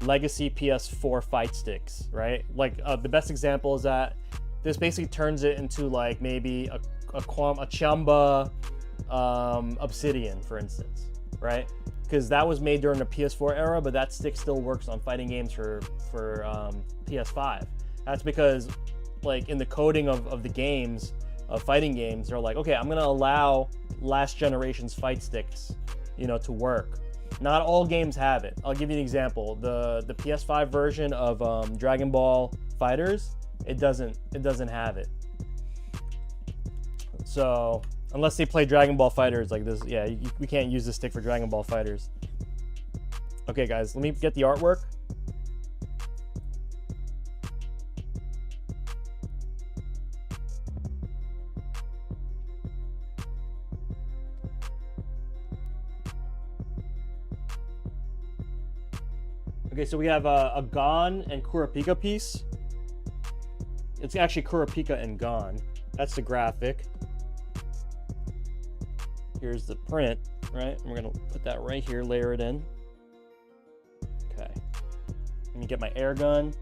legacy PS4 fight sticks, right? Like the best example is that this basically turns it into like maybe a Chamba Obsidian, for instance, right? Because that was made during the PS4 era, but that stick still works on fighting games for PS5. That's because, like, in the coding of the games, of fighting games, they're like, okay, I'm gonna allow last generation's fight sticks, you know, to work. Not all games have it. I'll give you an example. The PS5 version of Dragon Ball Fighters, it doesn't have it. So unless they play Dragon Ball Fighters like this, yeah, we can't use the stick for Dragon Ball Fighters. Okay, guys, let me get the artwork. Okay, so we have a Gon and Kurapika piece. It's actually Kurapika and Gon. That's the graphic. Here's the print, right? We're gonna put that right here, layer it in. Okay. Let me get my air gun.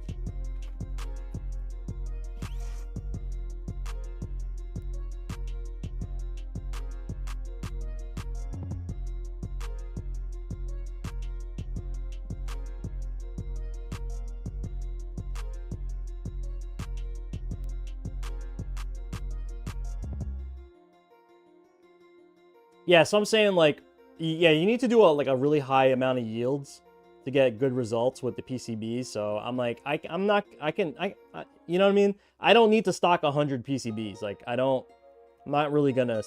Yeah, so I'm saying like, yeah, you need to do a really high amount of yields to get good results with the PCBs. So I'm like, you know what I mean? I don't need to stock 100 PCBs. Like I'm not really gonna,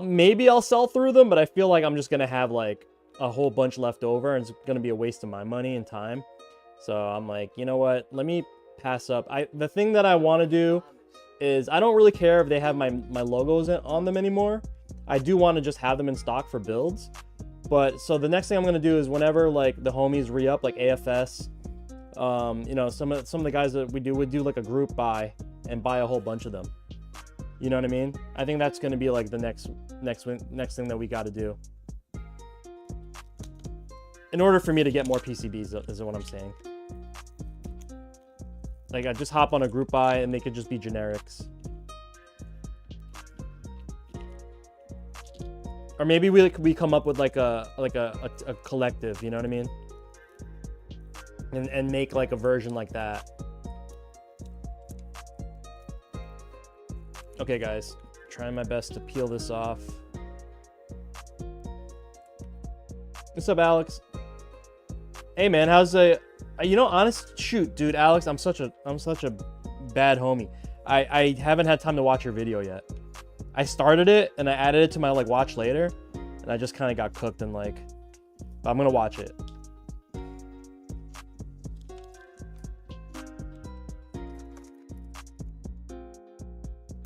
maybe I'll sell through them, but I feel like I'm just gonna have like a whole bunch left over and it's gonna be a waste of my money and time. So I'm like, you know what? Let me pass up. The thing that I want to do is I don't really care if they have my logos on them anymore. I do want to just have them in stock for builds. But so the next thing I'm going to do is whenever like the homies re-up, like AFS, you know, some of the guys that would do like a group buy and buy a whole bunch of them. You know what I mean? I think that's going to be like the next thing that we got to do. In order for me to get more PCBs is what I'm saying. Like I just hop on a group buy and they could just be generics. Or maybe we come up with like a collective, you know what I mean? And make like a version like that. Okay, guys, trying my best to peel this off. What's up, Alex? Hey, man, how's you know, honest shoot, dude, Alex, I'm such a bad homie. I haven't had time to watch your video yet. I started it and I added it to my like watch later, and I just kind of got cooked and like, but I'm gonna watch it.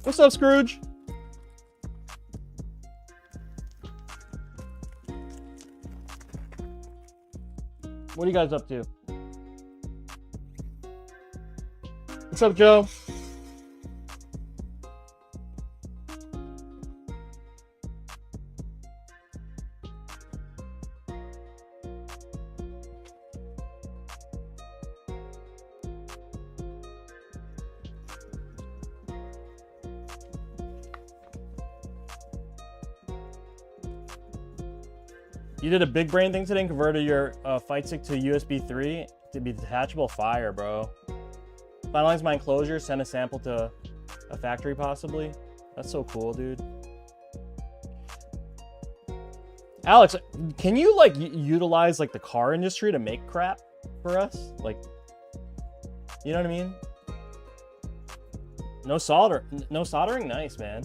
What's up, Scrooge? What are you guys up to? What's up, Joe? You did a big brain thing today and converted your Fightstick to USB 3 to be detachable. Fire, bro. Finalize my enclosure, send a sample to a factory possibly. That's so cool, dude. Alex, can you like utilize like the car industry to make crap for us? Like, you know what I mean? No soldering, nice, man.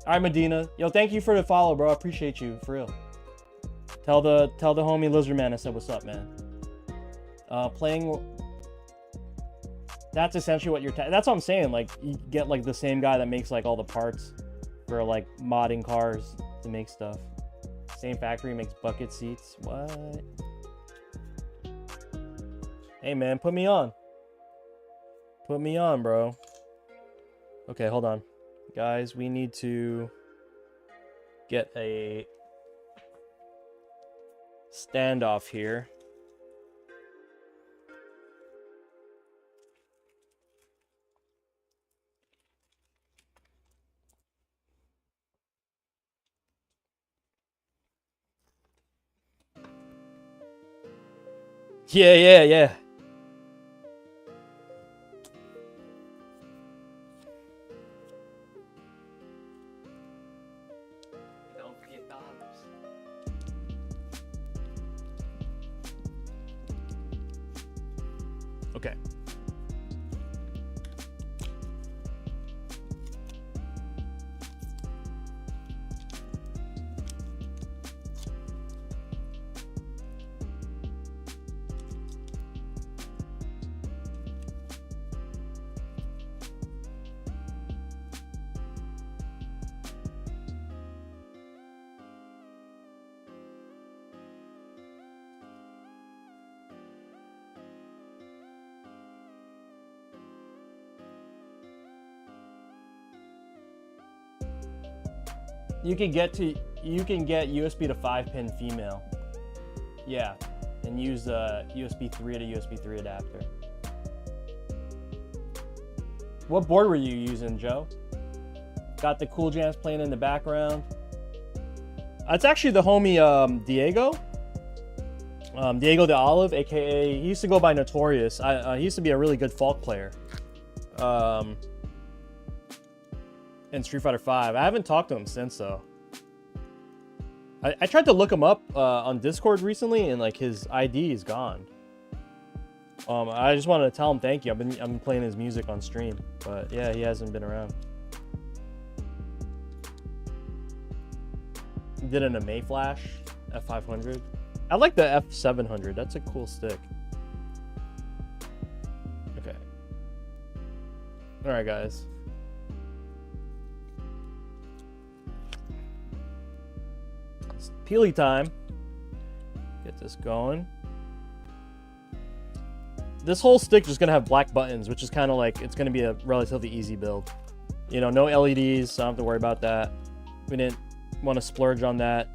All right, Medina. Yo, thank you for the follow, bro. I appreciate you, for real. Tell the homie Lizardman I said what's up, man. Playing. That's essentially what you're. That's what I'm saying. Like, you get like the same guy that makes like all the parts for like modding cars to make stuff. Same factory makes bucket seats. What? Hey, man, put me on. Put me on, bro. Okay, hold on, guys. We need to get a standoff here. Yeah. Okay. You can get USB to 5-pin female. Yeah, and use USB 3 to USB 3 adapter. What board were you using, Joe? Got the cool jams playing in the background. It's actually the homie Diego. Diego de Olive, aka he used to go by Notorious. He used to be a really good Falk player. In Street Fighter V. I haven't talked to him since though. I tried to look him up on Discord recently, and like his ID is gone. I just wanted to tell him thank you. I've been playing his music on stream, but yeah, he hasn't been around. Did an Mayflash F500. I like the F700. That's a cool stick. Okay. All right, guys. It's Peely time. Get this going. This whole stick is gonna have black buttons, which is kind of like, it's gonna be a relatively easy build. You know, no LEDs, so I don't have to worry about that. We didn't want to splurge on that.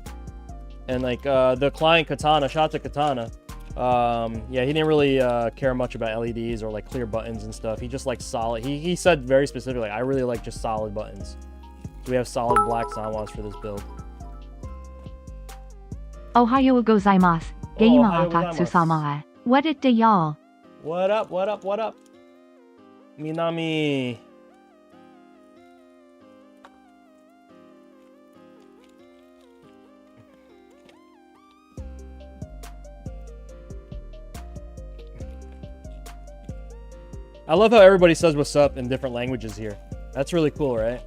And like the client Katana, shout out to Katana. Yeah, he didn't really care much about LEDs or like clear buttons and stuff. He just liked solid. He said very specifically, I really like just solid buttons. So we have solid black Sanwas for this build. Ohayou gozaimasu. Geima Tatsusama. What it do y'all? What up, what up, what up? Minami. I love how everybody says what's up in different languages here. That's really cool, right?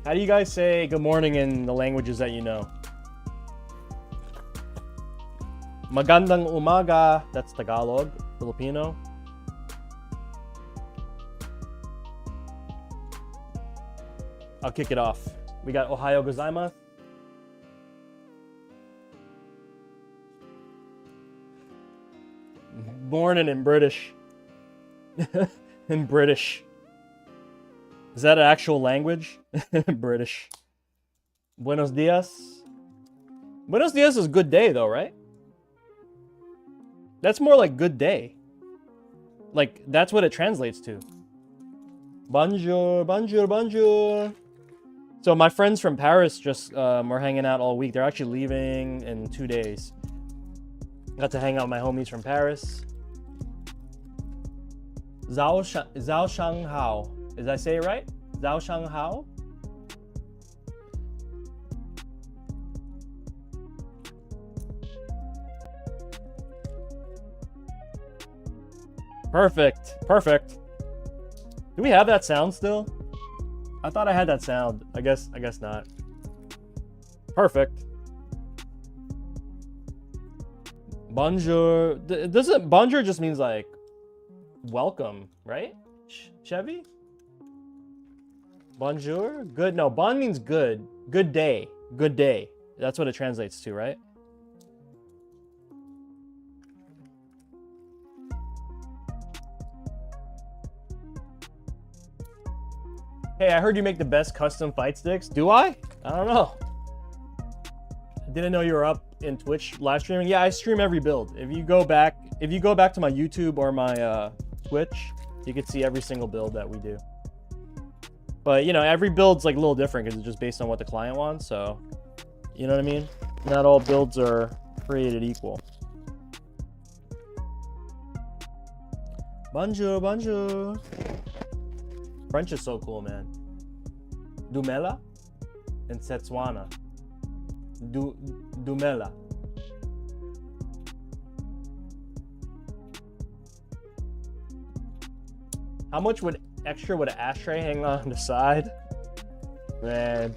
How do you guys say good morning in the languages that you know? Magandang umaga, that's Tagalog, Filipino. I'll kick it off. We got Ohayou gozaimasu. Born and in British. In British. Is that an actual language? British. Buenos dias. Buenos dias is good day though, right? That's more like good day. Like, that's what it translates to. Bonjour, bonjour, bonjour. So my friends from Paris just were hanging out all week. They're actually leaving in 2 days. Got to hang out with my homies from Paris. Zhao Shanghao. Did I say it right? Zhao Shanghao? Perfect. Perfect. Do we have that sound still? I thought I had that sound. I guess not. Perfect. Bonjour. Doesn't bonjour just means like welcome, right? Chevy? Bonjour? Good. No, bon means good. Good day. Good day. That's what it translates to, right? Hey, I heard you make the best custom fight sticks. Do I? I don't know. I didn't know you were up in Twitch live streaming. Yeah, I stream every build. If you go back to my YouTube or my Twitch, you can see every single build that we do. But you know, every build's like a little different because it's just based on what the client wants. So, you know what I mean? Not all builds are created equal. Bonjour, bonjour. French is so cool, man. Dumela and Setswana. Dumela. How much would extra would an ashtray hang on the side? Man,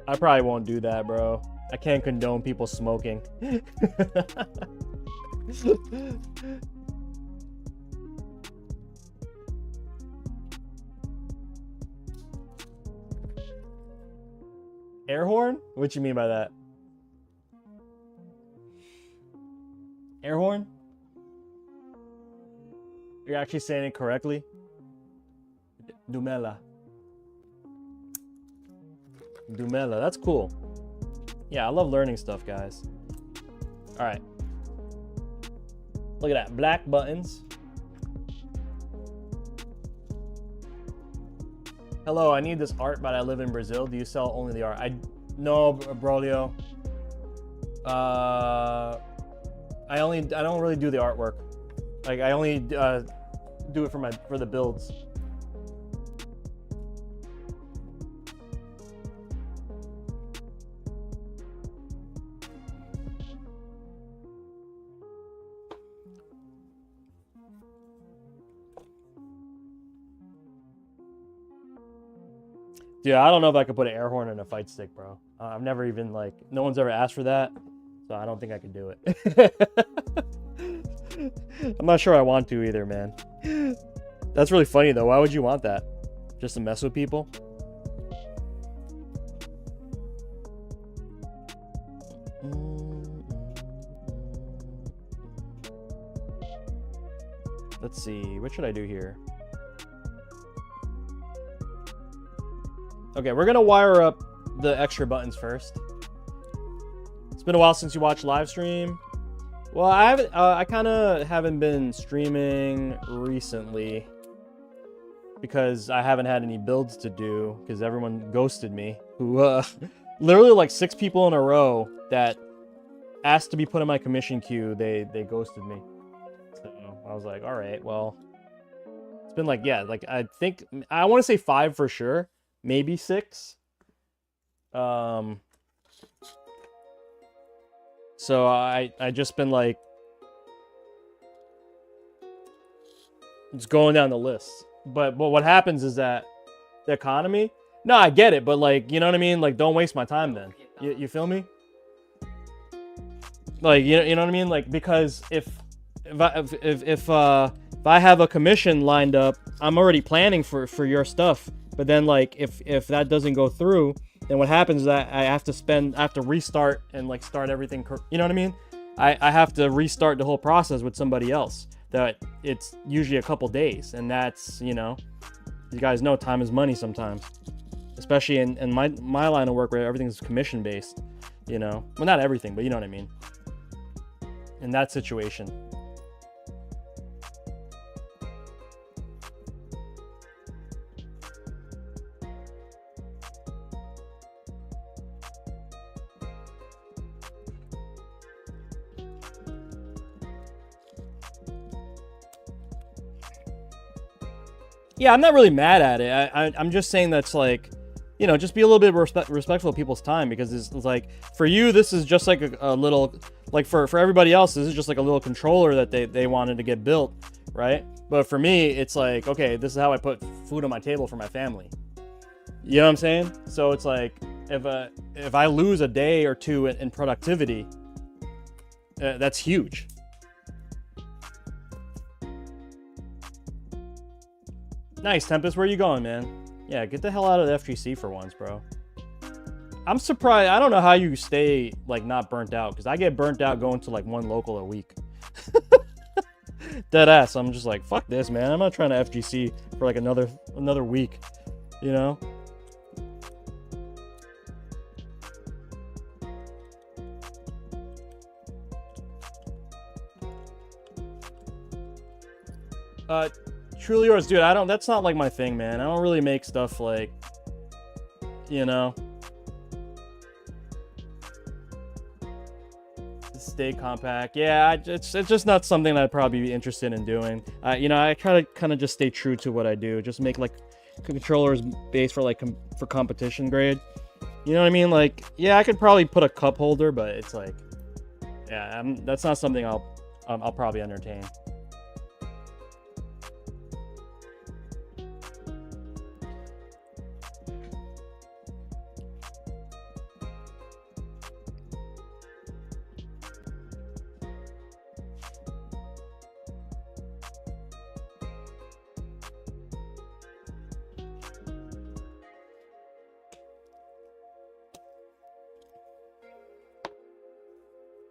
I probably won't do that, bro. I can't condone people smoking. Air horn? What you mean by that? Air horn? You're actually saying it correctly? Dumela. Dumela, that's cool. Yeah, I love learning stuff, guys. All right. Look at that, black buttons. Hello, I need this art, but I live in Brazil. Do you sell only the art? No, Brolio. I don't really do the artwork. Like, I only do it for the builds. Dude, I don't know if I could put an air horn in a fight stick, bro. I've never even, like, no one's ever asked for that, so I don't think I can do it. I'm not sure I want to either, man. That's really funny, though. Why would you want that? Just to mess with people? Let's see. What should I do here? Okay, we're gonna wire up the extra buttons first. It's been a while since you watched live stream. Well, I kind of haven't been streaming recently because I haven't had any builds to do because everyone ghosted me. Who literally like 6 people in a row that asked to be put in my commission queue, they ghosted me. So I was like, all right, well, it's been like, yeah, like I think I want to say 5 for sure. Maybe 6. So I just been like just going down the list. But what happens is that the economy. No, I get it, but like, you know what I mean? Like, don't waste my time then. You feel me? Like, you know what I mean? Like, because if I have a commission lined up, I'm already planning for your stuff. But then, like, if that doesn't go through, then what happens is that I have to restart and, like, start everything. You know what I mean? I have to restart the whole process with somebody else. That it's usually a couple days, and that's, you know, you guys know time is money sometimes, especially in my line of work where everything's commission based. You know, well, not everything, but you know what I mean. In that situation. Yeah, I'm not really mad at it. I'm just saying that's like, you know, just be a little bit respectful of people's time, because it's like, for you, this is just like a little, like for everybody else, this is just like a little controller that they wanted to get built, right? But for me, it's like, okay, this is how I put food on my table for my family. You know what I'm saying? So it's like, if I lose a day or two in productivity, that's huge. Nice, Tempest. Where are you going, man? Yeah, get the hell out of the FGC for once, bro. I'm surprised. I don't know how you stay, like, not burnt out, because I get burnt out going to, like, 1 local a week. Dead ass. I'm just like, fuck this, man. I'm not trying to FGC for, like, another week, you know? Truly yours, dude. That's not like my thing, man. I don't really make stuff like, you know, stay compact. Yeah, it's just not something that I'd probably be interested in doing. You know, I try to kind of just stay true to what I do. Just make like controllers based for like for competition grade. You know what I mean? Like, yeah, I could probably put a cup holder, but it's like, yeah, that's not something I'll probably entertain.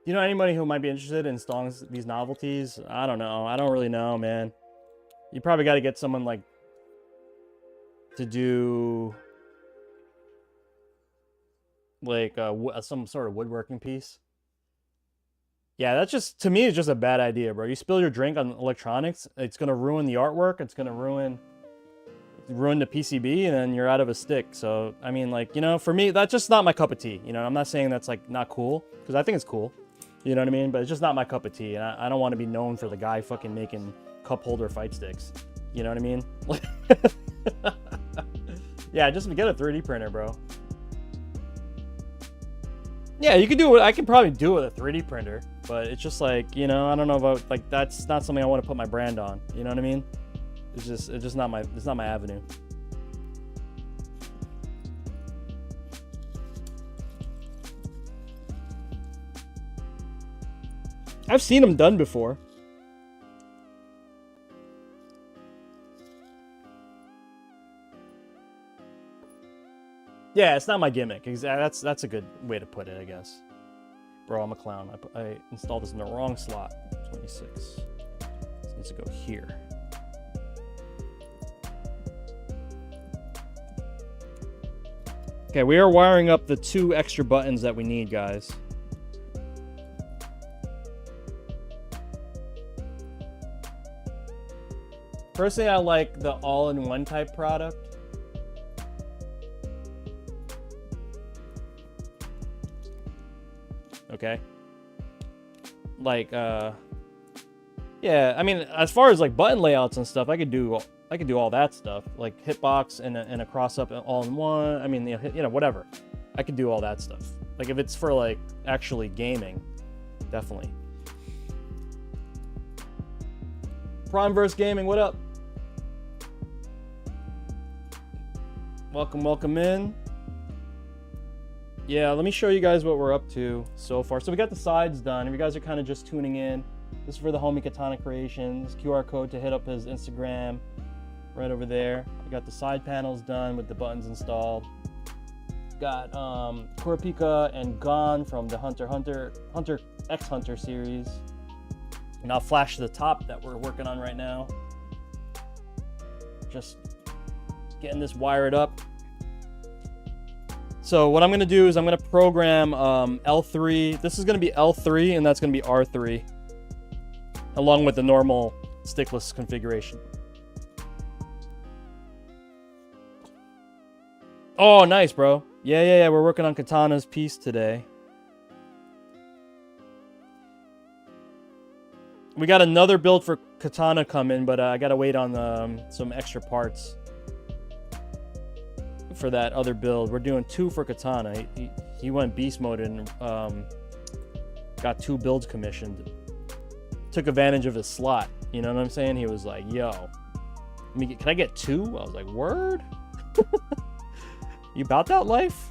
you know anybody who might be interested in installing these novelties? I don't know. I don't really know, man. You probably got to get someone like to do like some sort of woodworking piece. Yeah, that's just, to me, it's just a bad idea, bro. You spill your drink on electronics, it's gonna ruin the artwork. It's gonna ruin the PCB, and then you're out of a stick. So I mean, like, you know, for me, that's just not my cup of tea. You know, I'm not saying that's like not cool, because I think it's cool. You know what I mean? But it's just not my cup of tea, and I don't want to be known for the guy fucking making cup holder fight sticks. You know what I mean? Yeah, just get a 3D printer, bro. Yeah, you can do it. I can probably do it with a 3D printer, but it's just like, you know, I don't know about, like, that's not something I want to put my brand on. You know what I mean? It's just not my avenue. I've seen them done before. Yeah, it's not my gimmick. That's a good way to put it, I guess. Bro, I'm a clown. I installed this in the wrong slot. 26. This needs to go here. Okay, we are wiring up the 2 extra buttons that we need, guys. Personally, I like the all-in-one type product. Okay. Like, yeah, I mean, as far as like button layouts and stuff, I could do all that stuff, like hitbox and a cross up all in one. I mean, you know, whatever. I could do all that stuff. Like if it's for like actually gaming, definitely. Prime vs Gaming, what up? Welcome in. Yeah, let me show you guys what we're up to so far. So we got the sides done. If you guys are kind of just tuning in, this is for the homie Katana Kreations. QR code to hit up his Instagram right over there. We got the side panels done with the buttons installed. Got Kurapika and Gon from the Hunter X Hunter series. And I'll flash the top that we're working on right now. Just getting this wired up. So what I'm going to do is I'm going to program L3. This is going to be L3 and that's going to be R3. Along with the normal stickless configuration. Oh, nice, bro. Yeah. We're working on Katana's piece today. We got another build for Katana coming, but I got to wait on some extra parts for that other build. We're doing 2 for Katana. He went beast mode and got 2 builds commissioned. Took advantage of his slot. You know what I'm saying? He was like, yo, can I get 2? I was like, word? You about that life?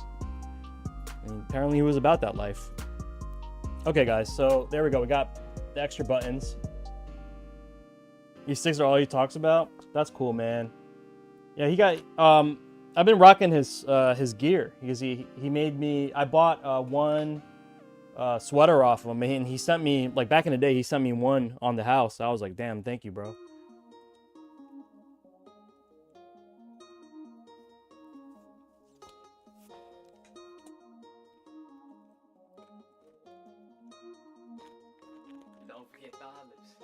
And apparently he was about that life. Okay, guys, so there we go. We got the extra buttons. These sticks are all he talks about. That's cool, man. Yeah, he got I've been rocking his gear because he made me. I bought one sweater off of him, and he sent me, like back in the day, he sent me one on the house. I was like, damn, thank you, bro. Don't forget the olives.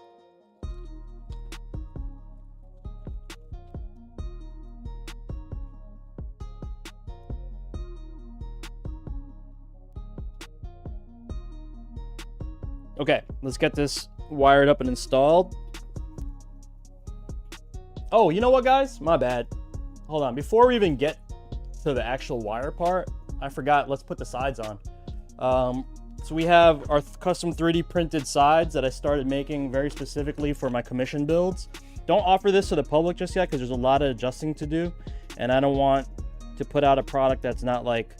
Okay, let's get this wired up and installed. Oh, you know what, guys? My bad. Hold on. Before we even get to the actual wire part, I forgot. Let's put the sides on. So we have our custom 3D printed sides that I started making very specifically for my commission builds. Don't offer this to the public just yet because there's a lot of adjusting to do. And I don't want to put out a product that's not like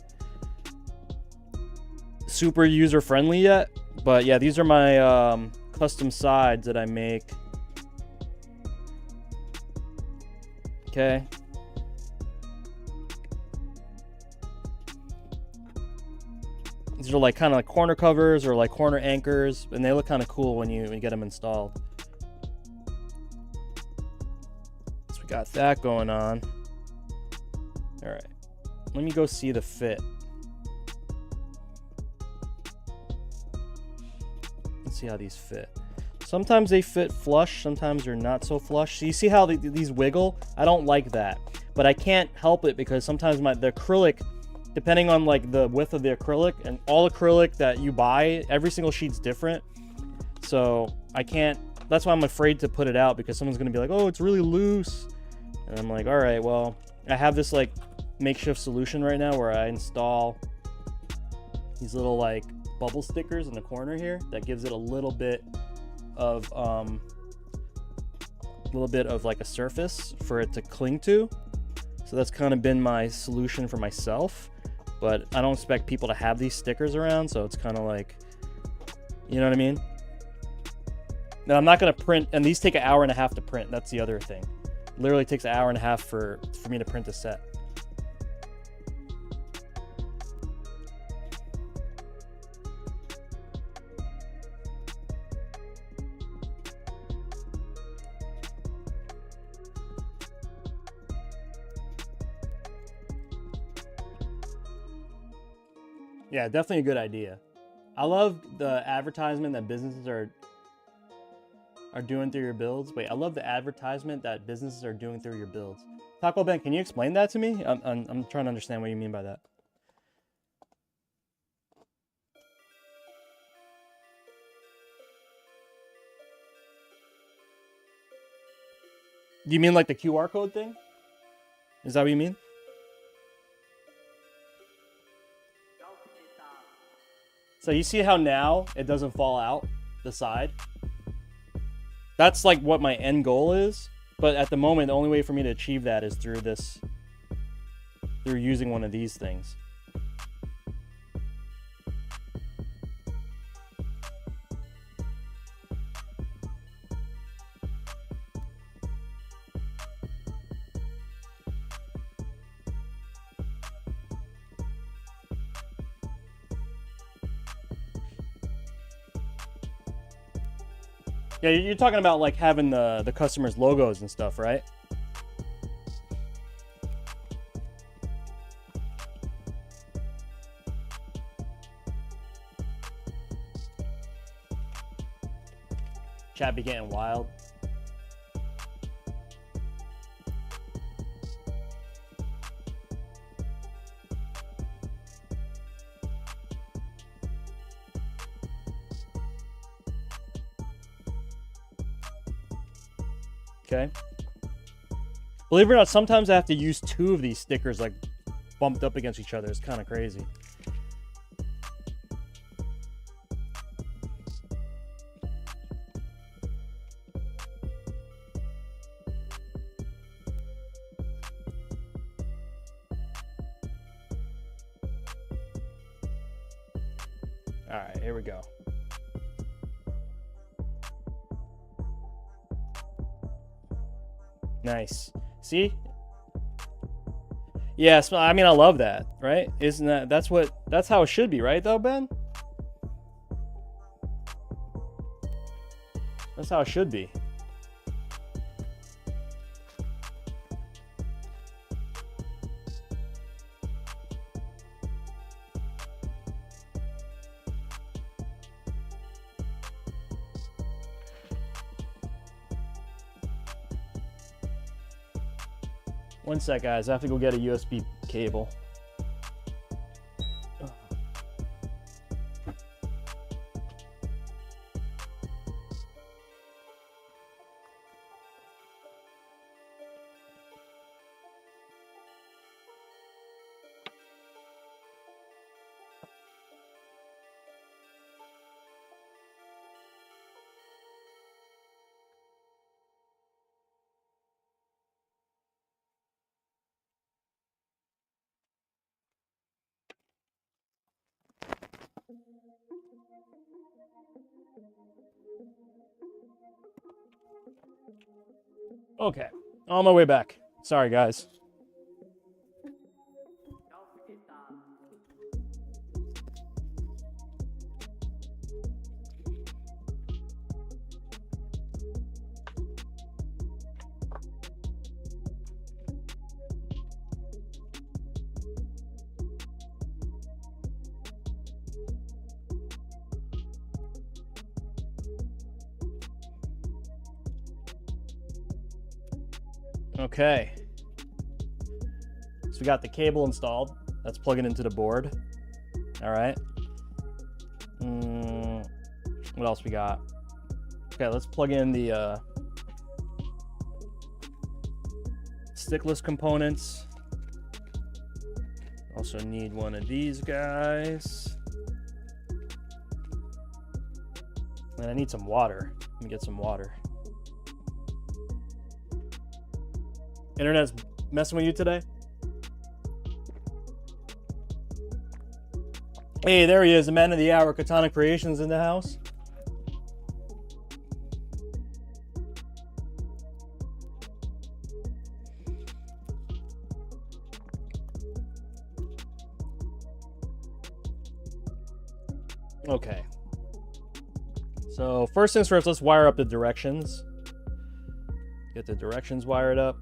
super user-friendly yet. But yeah, these are my custom sides that I make. Okay. These are like kind of like corner covers or like corner anchors, and they look kind of cool when you get them installed. So we got that going on. All right, let me go see the fit. Let's see how these fit. Sometimes they fit flush, sometimes they're not so flush. So you see how these wiggle? I don't like that, but I can't help it because sometimes the acrylic, depending on like the width of the acrylic, and all acrylic that you buy, every single sheet's different. So I can't, that's why I'm afraid to put it out, because someone's gonna be like, oh, it's really loose. And I'm like, all right, well, I have this like makeshift solution right now where I install these little like bubble stickers in the corner here that gives it a little bit of like a surface for it to cling to. So that's kind of been my solution for myself, but I don't expect people to have these stickers around, so it's kind of like, you know what I mean? Now I'm not going to print, and these take an hour and a half to print. That's the other thing. Literally takes an hour and a half for me to print a set. Yeah, definitely a good idea. I love the advertisement that businesses are doing through your builds. Wait, I love the advertisement that businesses are doing through your builds. Taco Ben, can you explain that to me? I'm trying to understand what you mean by that. Do you mean like the QR code thing? Is that what you mean? So you see how now it doesn't fall out the side? That's like what my end goal is. But at the moment, the only way for me to achieve that is through using one of these things. Yeah, you're talking about like having the customers' logos and stuff, right? Chat be getting wild. Okay. Believe it or not, sometimes I have to use two of these stickers like bumped up against each other. It's kind of crazy. All right, here we go. Nice. See? Yes, I mean, I love that, right? Isn't that's how it should be, right though, Ben? That's how it should be. One sec, guys. I have to go get a USB cable. Okay, on my way back. Sorry, guys. Okay. So we got the cable installed. Let's plug it into the board. All right. What else we got? Okay, let's plug in the stickless components. Also need one of these guys. And I need some water. Let me get some water. Internet's messing with you today? Hey, there he is, the man of the hour, Katana Kreations in the house. Okay. So first things first, let's wire up the directions. Get the directions wired up.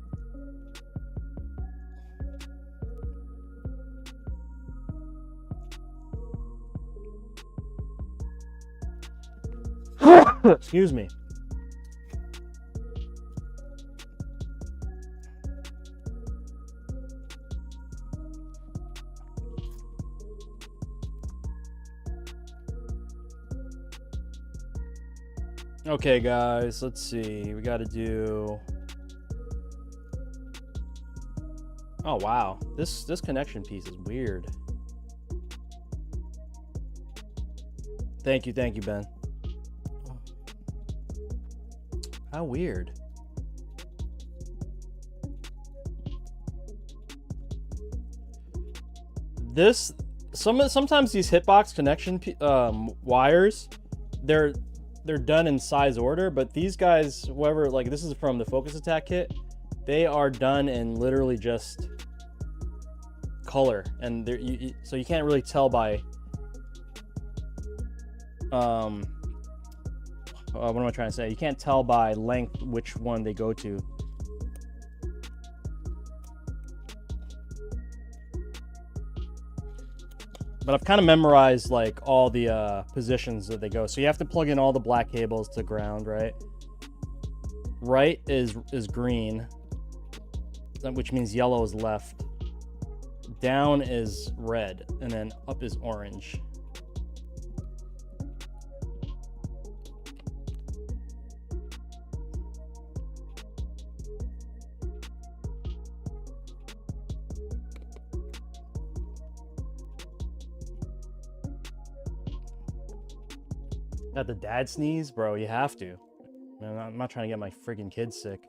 Excuse me. Okay, guys, let's see. We got to do. Oh wow, this connection piece is weird. Thank you, Ben. How weird. Sometimes these hitbox connection wires, they're done in size order, but these guys, whoever, like this is from the Focus Attack kit, they are done in literally just color, and so you can't really tell by what am I trying to say? You can't tell by length which one they go to. But I've kind of memorized like all the positions that they go. So you have to plug in all the black cables to ground, right? Right is green, which means yellow is left. Down is red, and then up is orange. Got the dad sneeze? Bro, you have to. Man, I'm not trying to get my freaking kids sick.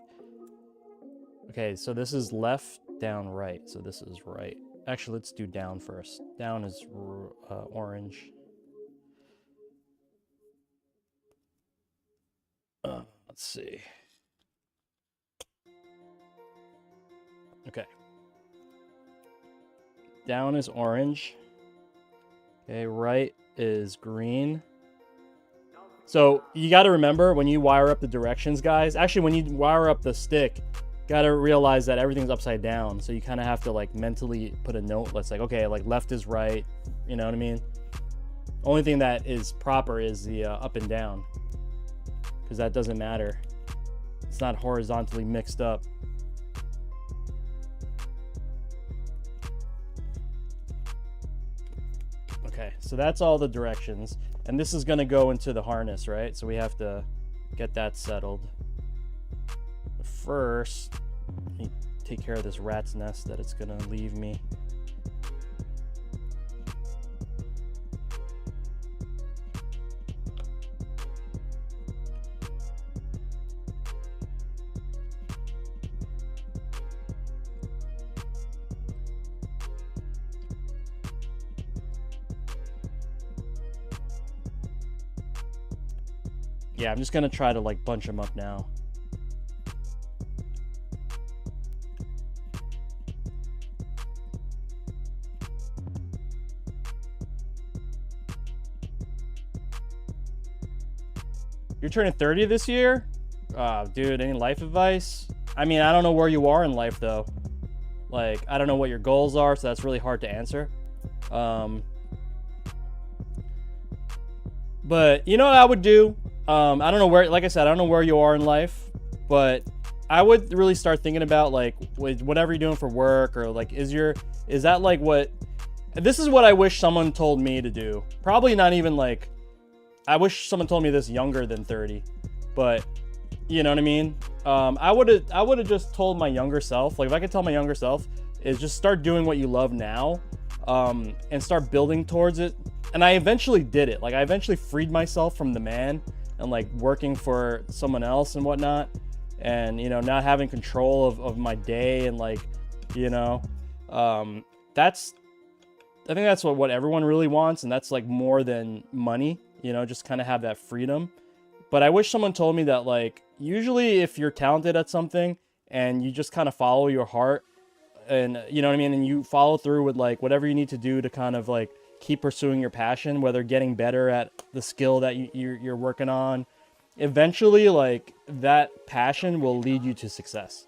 Okay, so this is left, down, right. So this is right. Actually, let's do down first. Down is orange. Let's see. Okay. Down is orange. Okay, right is green. So you got to remember when you wire up the directions, guys. Actually, when you wire up the stick, got to realize that everything's upside down. So you kind of have to like mentally put a note that's like, okay, like left is right. You know what I mean? Only thing that is proper is the up and down, because that doesn't matter. It's not horizontally mixed up. Okay, so that's all the directions. And this is going to go into the harness, right? So we have to get that settled. But first, let me take care of this rat's nest that it's going to leave me. Yeah, I'm just gonna try to like bunch them up now. You're turning 30 this year? Dude, any life advice? I mean, I don't know where you are in life though. Like, I don't know what your goals are, so that's really hard to answer. But you know what I would do? I don't know where, like I said, I don't know where you are in life, but I would really start thinking about like with whatever you're doing for work, or like is that like what, this is what I wish someone told me to do. Probably not even like, I wish someone told me this younger than 30, but you know what I mean? I would have just told my younger self, like if I could tell my younger self, is just start doing what you love now, and start building towards it. And I eventually did it. Like I eventually freed myself from the man and like working for someone else and whatnot, and you know, not having control of my day, and like, you know, I think that's what everyone really wants, and that's like more than money, you know, just kind of have that freedom. But I wish someone told me that like usually if you're talented at something and you just kind of follow your heart, and you know what I mean, and you follow through with like whatever you need to do to kind of like keep pursuing your passion, whether getting better at the skill that you're working on, eventually like that passion will lead you to success.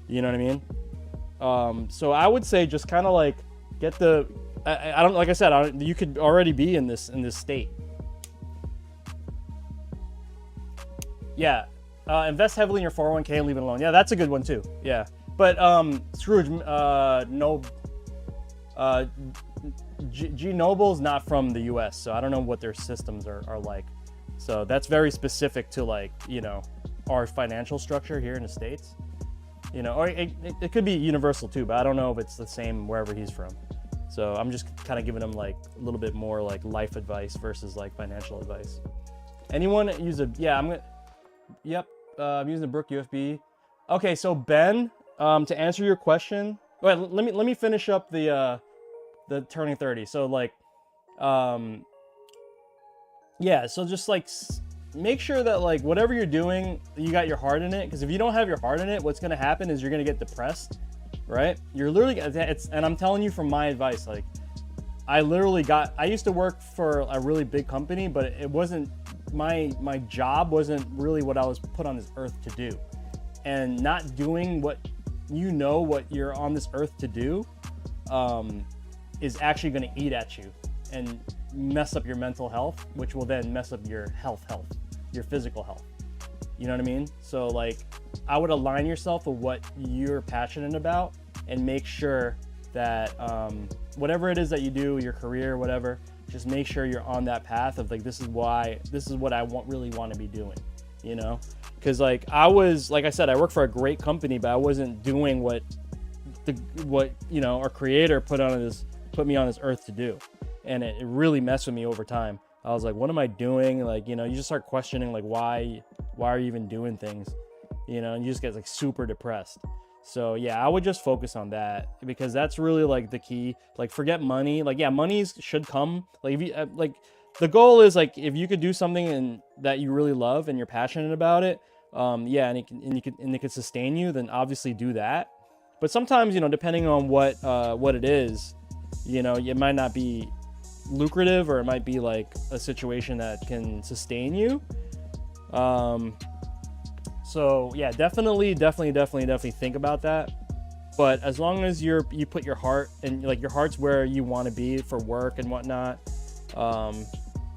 You know what I mean? So I would say just kind of like get the, I don't, like I said, you could already be in this state. Yeah. Invest heavily in your 401k and leave it alone. Yeah, that's a good one too. Yeah. But Scrooge, G Noble's not from the US, so I don't know what their systems are like. So that's very specific to like, you know, our financial structure here in the States. You know, or it could be universal too, but I don't know if it's the same wherever he's from. So I'm just kind of giving him like a little bit more like life advice versus like financial advice. Anyone use a, yeah, I'm using the Brook UFB. Okay, so Ben, to answer your question, wait, let me finish up the turning 30. So like, yeah, so just like make sure that like whatever you're doing, you got your heart in it. Because if you don't have your heart in it, what's gonna happen is you're gonna get depressed, right? You're literally, and I'm telling you from my advice, like I used to work for a really big company, but it wasn't, my job wasn't really what I was put on this earth to do. And not doing what you know what you're on this earth to do is actually going to eat at you and mess up your mental health, which will then mess up your health, your physical health. You know what I mean? So like, I would align yourself with what you're passionate about and make sure that whatever it is that you do, your career, whatever, just make sure you're on that path of like, this is what I really want to be doing, you know? Because like like I said, I work for a great company, but I wasn't doing what you know, our creator put me on this earth to do. And it really messed with me over time. I was like, what am I doing? Like, you know, you just start questioning like, why are you even doing things? You know, and you just get like super depressed. So yeah, I would just focus on that, because that's really like the key. Like forget money. Like, yeah, money should come. Like if you like, the goal is like, if you could do something that you really love and you're passionate about it, yeah, and it can sustain you, then obviously do that. But sometimes, you know, depending on what it is, you know, it might not be lucrative, or it might be like a situation that can sustain you. So yeah, definitely think about that. But as long as you put your heart, and like your heart's where you want to be for work and whatnot,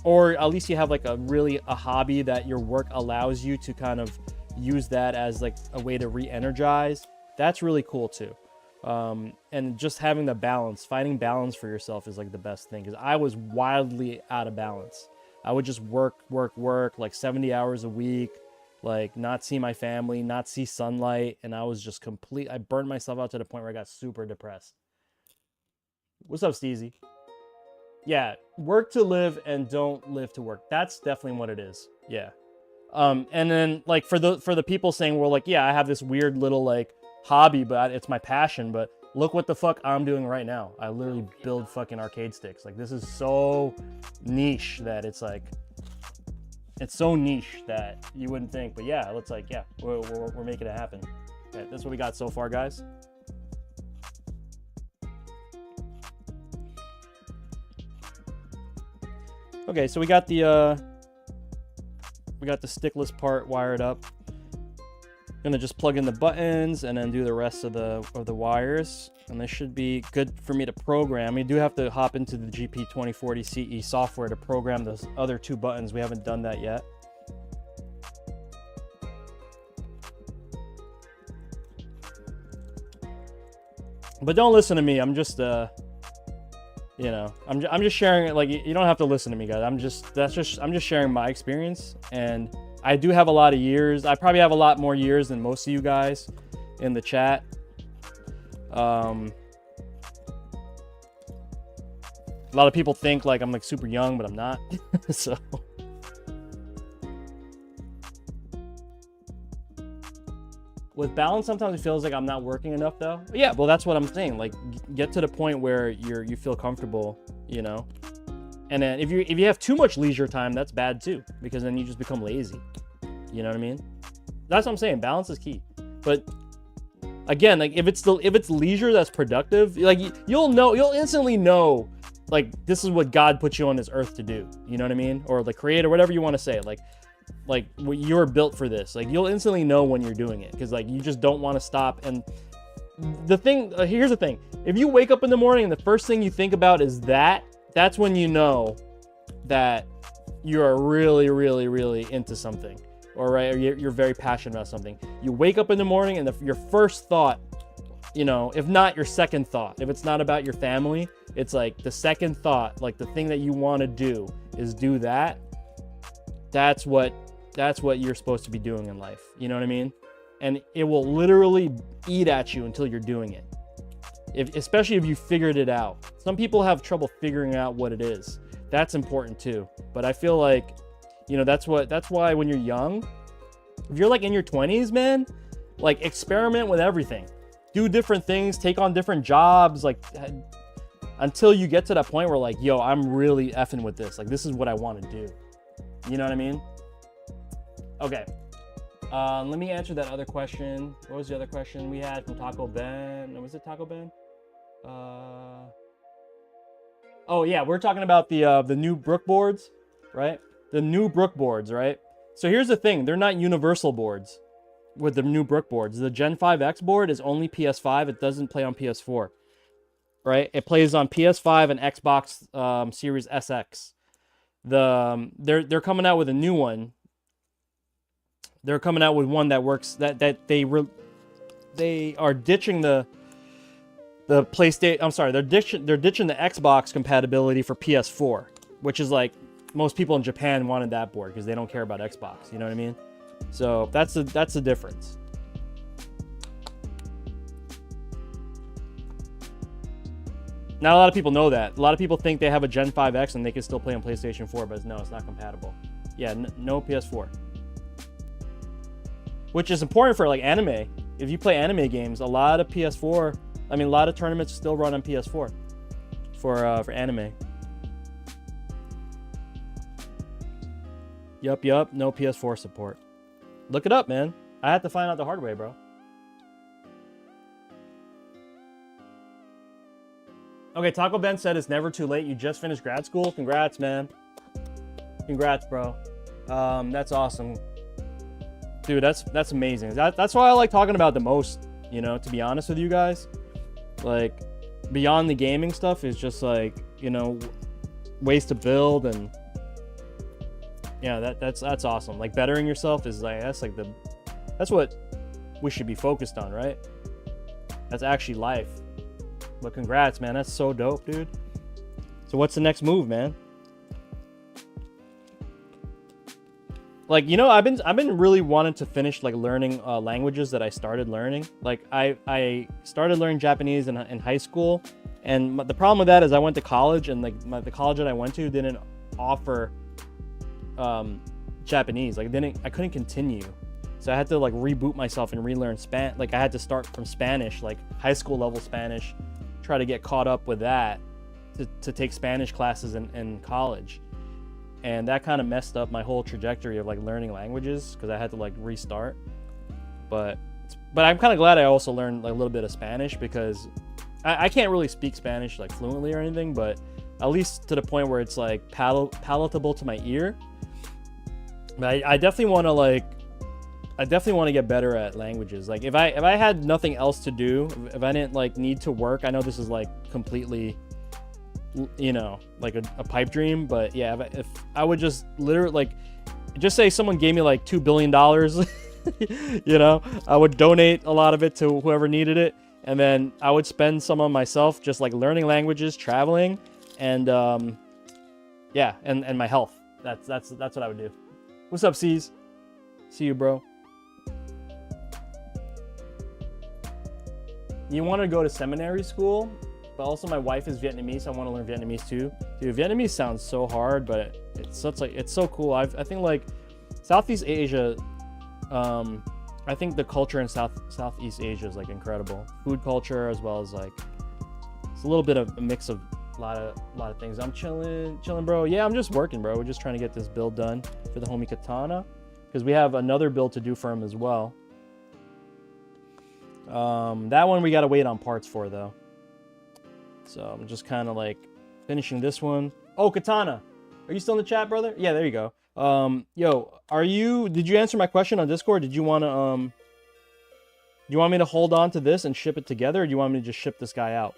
or at least you have like a hobby that your work allows you to kind of use that as like a way to re-energize, that's really cool too. And just having the balance, finding balance for yourself is like the best thing. Because I was wildly out of balance. I would just work like 70 hours a week, like not see my family, not see sunlight. And I was just I burned myself out to the point where I got super depressed. What's up, Steezy? Yeah, work to live and don't live to work. That's definitely what it is. Yeah. And then like for the people saying, well, like, yeah, I have this weird little like hobby, but it's my passion. But look what the fuck I'm doing right now. I literally build fucking arcade sticks. Like, this is so niche that it's like, it's so niche that you wouldn't think. But yeah, it's like, yeah, we're making it happen. Okay, that's what we got so far, guys. Okay, so we got the stickless part wired up. Gonna just plug in the buttons and then do the rest of the wires, and this should be good for me to program. We do have to hop into the GP2040 CE software to program those other two buttons. We haven't done that yet. But don't listen to me. I'm just you know, I'm just sharing it. Like, you don't have to listen to me, guys. I'm just sharing my experience, and I do have a lot of years. I probably have a lot more years than most of you guys in the chat. A lot of people think like I'm like super young, but I'm not. So with balance, sometimes it feels like I'm not working enough, though. But yeah, well, that's what I'm saying. Like, get to the point where you feel comfortable, you know. And then if you have too much leisure time, that's bad too, because then you just become lazy. You know what I mean? That's what I'm saying. Balance is key. But again, like if it's leisure that's productive, like you'll instantly know, like, this is what God put you on this earth to do. You know what I mean? Or the creator, whatever you want to say. Like you're built for this. Like, you'll instantly know when you're doing it, because like you just don't want to stop. And the thing, here's the thing: if you wake up in the morning and the first thing you think about is that's when you know that you are really, really, really into something, or you're very passionate about something. You wake up in the morning and your first thought, you know, if not your second thought, if it's not about your family, it's like the second thought, like the thing that you want to do is do that. That's what you're supposed to be doing in life. You know what I mean? And it will literally eat at you until you're doing it. Especially if you figured it out. Some people have trouble figuring out what it is. That's important too. But I feel like, you know, that's why when you're young, if you're like in your 20s, man, like experiment with everything. Do different things, take on different jobs, like until you get to that point where like, yo, I'm really effing with this. Like, this is what I want to do. You know what I mean? Okay. Let me answer that other question. What was the other question we had from Taco Ben? Was it Taco Ben? Oh yeah, we're talking about the new Brook boards, right? The new Brook boards, right? So here's the thing: they're not universal boards with the new Brook boards. The Gen 5X board is only PS5. It doesn't play on PS4, right? It plays on PS5 and Xbox Series SX. They're coming out with a new one. They're coming out with one that works. That they are ditching the PlayStation. I'm sorry, they're ditching the Xbox compatibility for PS4, which is like most people in Japan wanted that board because they don't care about Xbox. You know what I mean? So that's the difference. Not a lot of people know that. A lot of people think they have a Gen 5X and they can still play on PlayStation 4, but no, it's not compatible. Yeah, no PS4. Which is important for like anime. If you play anime games, a lot of PS4, I mean, a lot of tournaments still run on PS4 for anime. Yup, no PS4 support. Look it up, man. I had to find out the hard way, bro. Okay, Taco Ben said it's never too late. You just finished grad school. Congrats, man. Congrats, bro. That's awesome. Dude, that's amazing. That's why I like talking about the most, you know, to be honest with you guys. Like, beyond the gaming stuff is just like, you know, ways to build, and yeah, that's awesome. Like, bettering yourself is like, that's what we should be focused on, right? That's actually life. But congrats, man. That's so dope, dude. So what's the next move, man? Like, you know, I've been really wanting to finish like learning languages that I started learning. Like, I started learning Japanese in high school, and the problem with that is I went to college, and like the college that I went to didn't offer Japanese. Like, I couldn't continue, so I had to like reboot myself and relearn Spanish. Like, I had to start from Spanish, like high school level Spanish, try to get caught up with that to take Spanish classes in college. And that kind of messed up my whole trajectory of like learning languages, because I had to like restart. But I'm kind of glad I also learned like a little bit of Spanish, because I can't really speak Spanish like fluently or anything, but at least to the point where it's like palatable to my ear. But I definitely want to get better at languages. Like, if I had nothing else to do, if I didn't like need to work, I know this is like completely, you know, like a pipe dream, but yeah, if I would just literally like, just say someone gave me like $2 billion, you know, I would donate a lot of it to whoever needed it, And then I would spend some on myself, just like learning languages, traveling, and yeah, and my health. That's what I would do. What's up, C's? See you, bro. You want to go to seminary school, but also my wife is Vietnamese, so I want to learn Vietnamese too. Dude, Vietnamese sounds so hard, but it's so cool. I think like Southeast Asia, I think the culture in Southeast Asia is like incredible. Food culture, as well as like it's a little bit of a mix of a lot of things. I'm chilling, bro. Yeah, I'm just working, bro. We're just trying to get this build done for the homie Katana, because we have another build to do for him as well. That one we gotta wait on parts for though. So I'm just kind of like finishing this one. Oh, Katana, are you still in the chat, brother? Yeah, there you go. Yo, did you answer my question on Discord? Did you want to, do you want me to hold on to this and ship it together, or do you want me to just ship this guy out?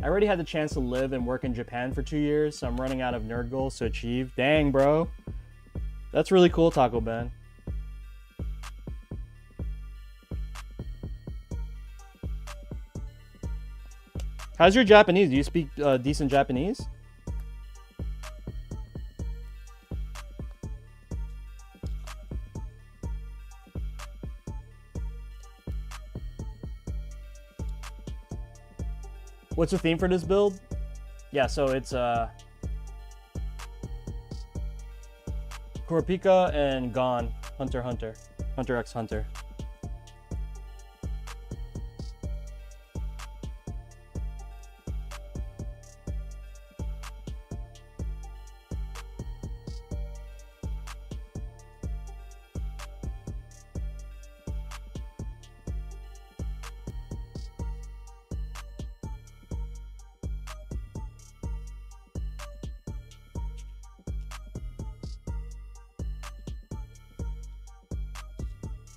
I already had the chance to live and work in Japan for 2 years, so I'm running out of nerd goals to achieve. Dang, bro. That's really cool, Taco Ben. How's your Japanese? Do you speak decent Japanese? What's the theme for this build? Yeah, so it's Kurapika and Gon, Hunter x Hunter.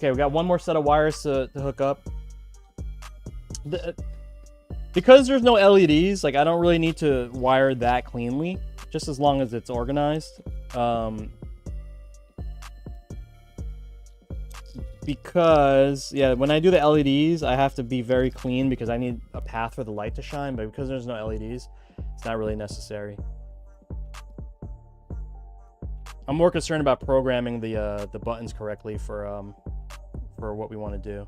Okay, we got one more set of wires to hook up. Because there's no LEDs, like I don't really need to wire that cleanly, just as long as it's organized. Because, yeah, when I do the LEDs, I have to be very clean because I need a path for the light to shine, but because there's no LEDs, it's not really necessary. I'm more concerned about programming the buttons correctly for what we want to do.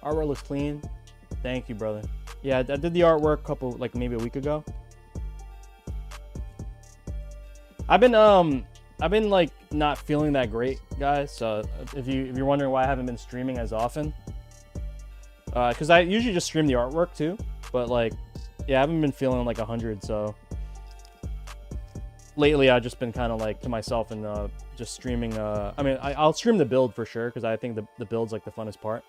Artwork looks clean. Thank you, brother. Yeah, I did the artwork maybe a week ago. I've been like not feeling that great, guys. So if you're wondering why I haven't been streaming as often, because I usually just stream the artwork too, but like, yeah, I haven't been feeling like 100. So lately I've just been kind of like to myself and just streaming. I mean, I'll stream the build for sure because I think the build's like the funnest part.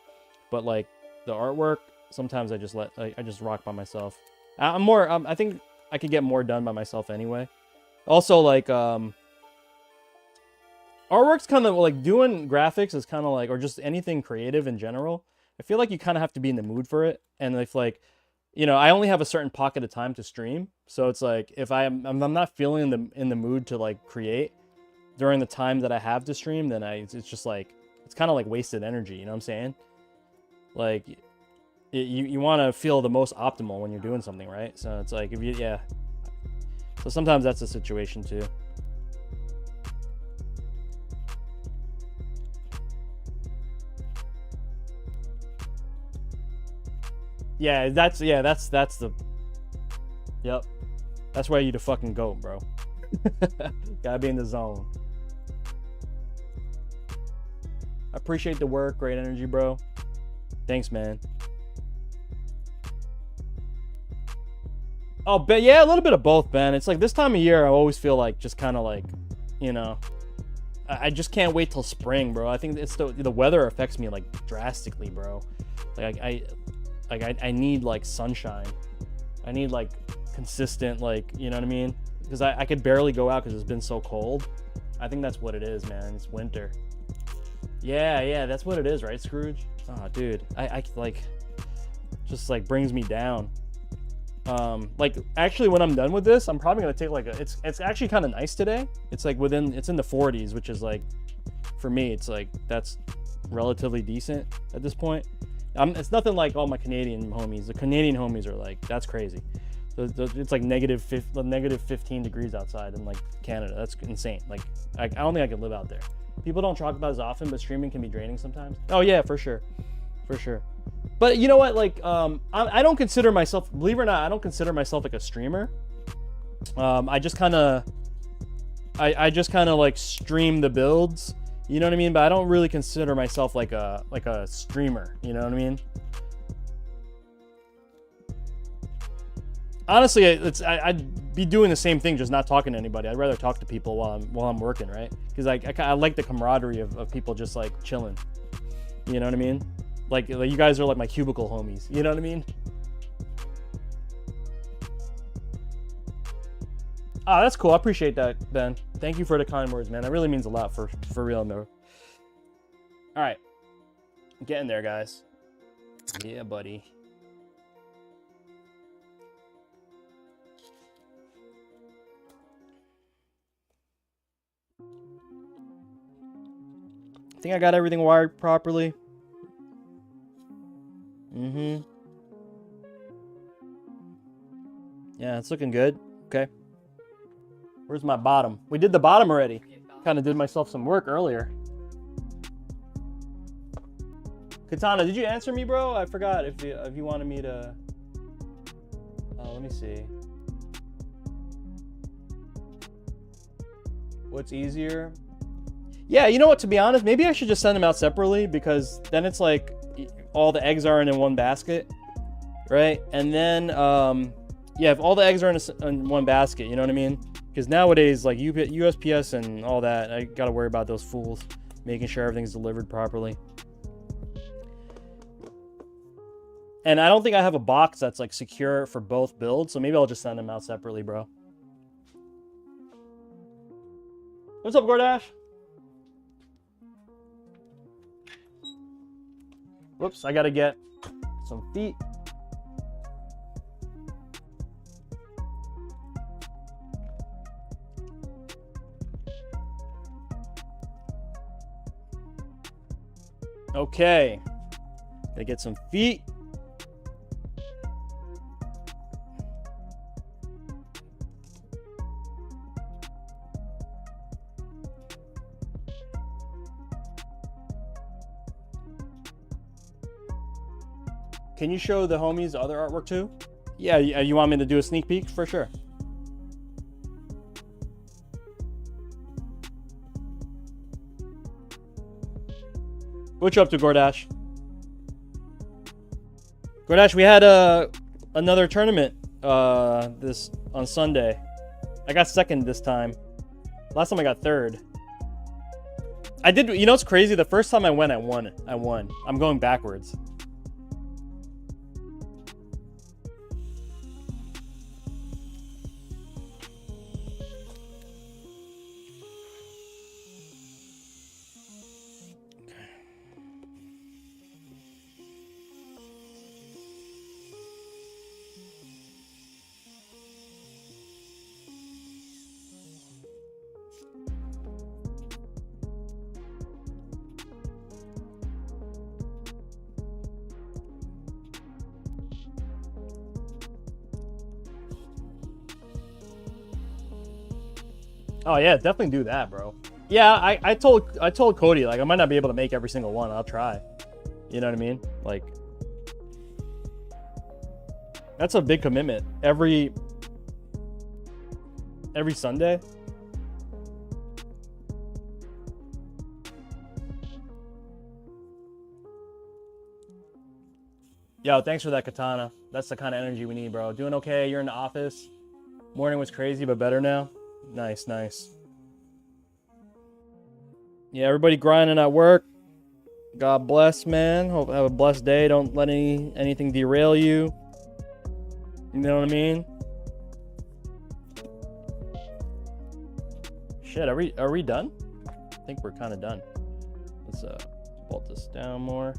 But like the artwork, sometimes I just I just rock by myself. I think I could get more done by myself anyway. Also, like artwork's kind of like doing graphics is kind of like, or just anything creative in general. I feel like you kind of have to be in the mood for it. And if like, you know, I only have a certain pocket of time to stream, so it's like if I'm not feeling in the mood to like create during the time that I have to stream, then it's just like it's kind of like wasted energy. You know what I'm saying? Like you want to feel the most optimal when you're doing something, right? So it's like yeah. So sometimes that's the situation too. Yeah, that's the. Yep. That's where you to fucking go, bro. Gotta be in the zone. I appreciate the work, great energy, bro. Thanks, man. Oh, but yeah, a little bit of both, Ben. It's like this time of year, I always feel like just kind of like, you know, I just can't wait till spring, bro. I think it's the weather affects me like drastically, bro. Like I need like sunshine. I need like consistent, like, you know what I mean? Because I could barely go out because it's been so cold. I think that's what it is, man. It's winter. Yeah, that's what it is, right, Scrooge? Oh, dude, I like, just like brings me down. Like actually when I'm done with this, I'm probably gonna take like it's actually kind of nice today. It's like it's in the 40s, which is like, for me, it's like, that's relatively decent at this point. It's nothing like all my Canadian homies. The Canadian homies are like, that's crazy. It's like negative 15 degrees outside in like Canada. That's insane. Like I don't think I could live out there. People don't talk about it as often, but streaming can be draining sometimes. Oh yeah, for sure. But you know what, like I don't consider myself, believe it or not, I don't consider myself like a streamer. I just kind of like stream the builds, you know what I mean? But I don't really consider myself like a streamer, you know what I mean? Honestly, I'd be doing the same thing, just not talking to anybody. I'd rather talk to people while I'm working, right? Because I like the camaraderie of people just like chilling, you know what I mean? Like you guys are like my cubicle homies, you know what I mean? Ah, that's cool. I appreciate that, Ben. Thank you for the kind words, man. That really means a lot for real, no. All right, getting there, guys. Yeah, buddy. I think I got everything wired properly. Yeah, it's looking good. Okay. Where's my bottom? We did the bottom already. Kind of did myself some work earlier. Katana, did you answer me, bro? I forgot if you wanted me to... let me see. What's easier? Yeah, you know what, to be honest, maybe I should just send them out separately, because then it's like all the eggs are in one basket, right? And then, yeah, if all the eggs are in one basket, you know what I mean? Because nowadays, like USPS and all that, I got to worry about those fools, making sure everything's delivered properly. And I don't think I have a box that's like secure for both builds, so maybe I'll just send them out separately, bro. What's up, Gordash? Whoops, I gotta get some feet. Okay, gotta get some feet. Can you show the homies the other artwork too? Yeah, you want me to do a sneak peek? For sure. What you up to, Gordash? Gordash, we had another tournament this on Sunday. I got second this time. Last time I got third. I did, you know what's crazy? The first time I went, I won. I'm going backwards. Oh yeah, definitely do that, bro. Yeah, I told Cody, like, I might not be able to make every single one. I'll try. You know what I mean? Like, that's a big commitment. Every Sunday. Yo, thanks for that, Katana. That's the kind of energy we need, bro. Doing okay? You're in the office. Morning was crazy, but better now. Nice, nice. Yeah, everybody grinding at work. God bless, man. Hope have a blessed day. Don't let anything derail you. You know what I mean? Shit, are we done? I think we're kind of done. Let's Bolt this down more.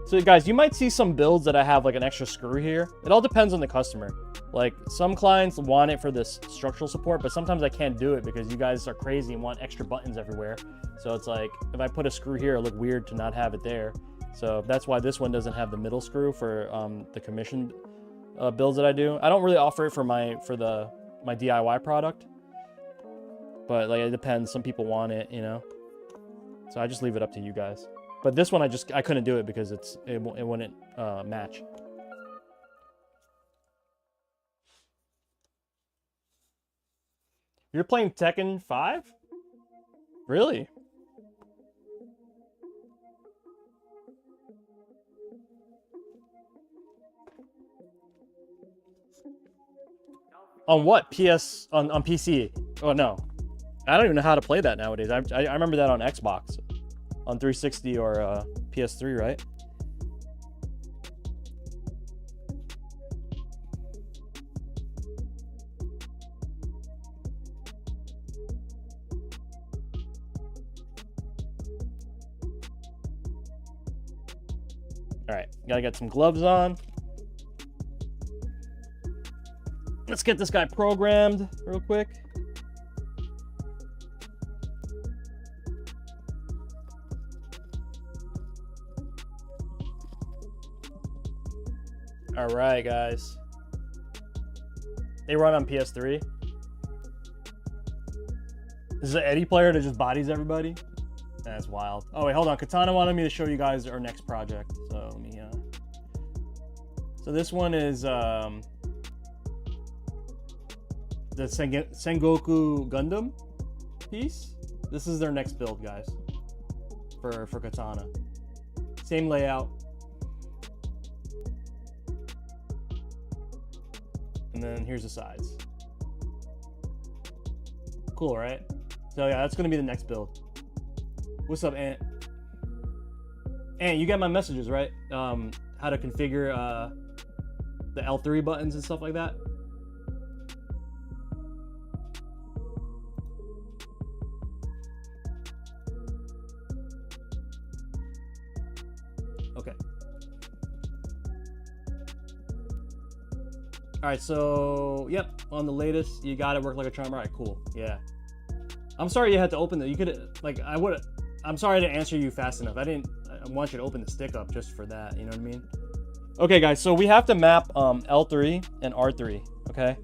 So guys, you might see some builds that I have like an extra screw here. It all depends on the customer. Like some clients want it for this structural support, but sometimes I can't do it because you guys are crazy and want extra buttons everywhere. So it's like, if I put a screw here, it'll look weird to not have it there. So that's why this one doesn't have the middle screw for the commission builds that I do. I don't really offer it for my DIY product, but like it depends. Some people want it, you know. So I just leave it up to you guys. But this one I couldn't do it because it wouldn't match. You're playing Tekken 5? Really? On what? On PC? Oh no. I don't even know how to play that nowadays. I remember that on Xbox. On 360 or PS3, right? All right, gotta get some gloves on. Let's get this guy programmed real quick. All right, guys. They run on PS3. This is an Eddie player that just bodies everybody. That's wild. Oh wait, hold on. Katana wanted me to show you guys our next project. So let me. So this one is the Sengoku Gundam piece. This is their next build, guys. For Katana. Same layout. And then here's the sides. Cool, right? So yeah, that's gonna be the next build. What's up, Ant? Ant, you got my messages, right? How to configure the L3 buttons and stuff like that. Okay. All right, so yep, on the latest, you got it. Work like a charm. All right, cool. Yeah. I'm sorry you had to open it. You could I'm sorry to answer you fast enough. I want you to open the stick up just for that. You know what I mean? Okay, guys. So we have to map L3 and R3. Okay.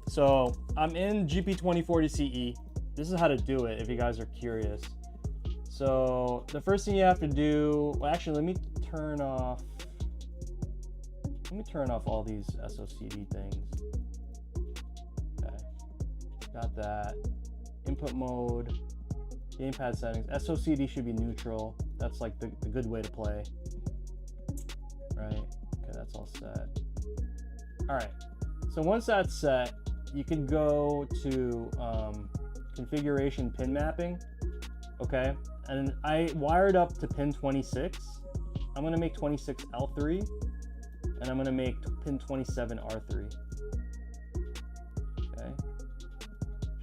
So I'm in GP2040 CE. This is how to do it if you guys are curious. So the first thing you have to do. Well, actually, let me turn off all these SOCD things. Okay, got that. Input mode, gamepad settings. SOCD should be neutral. That's like the good way to play. Right, okay, that's all set. All right, so once that's set, you can go to configuration pin mapping, okay? And I wired up to pin 26. I'm gonna make 26 L3. And I'm gonna make pin 27 R3. Okay,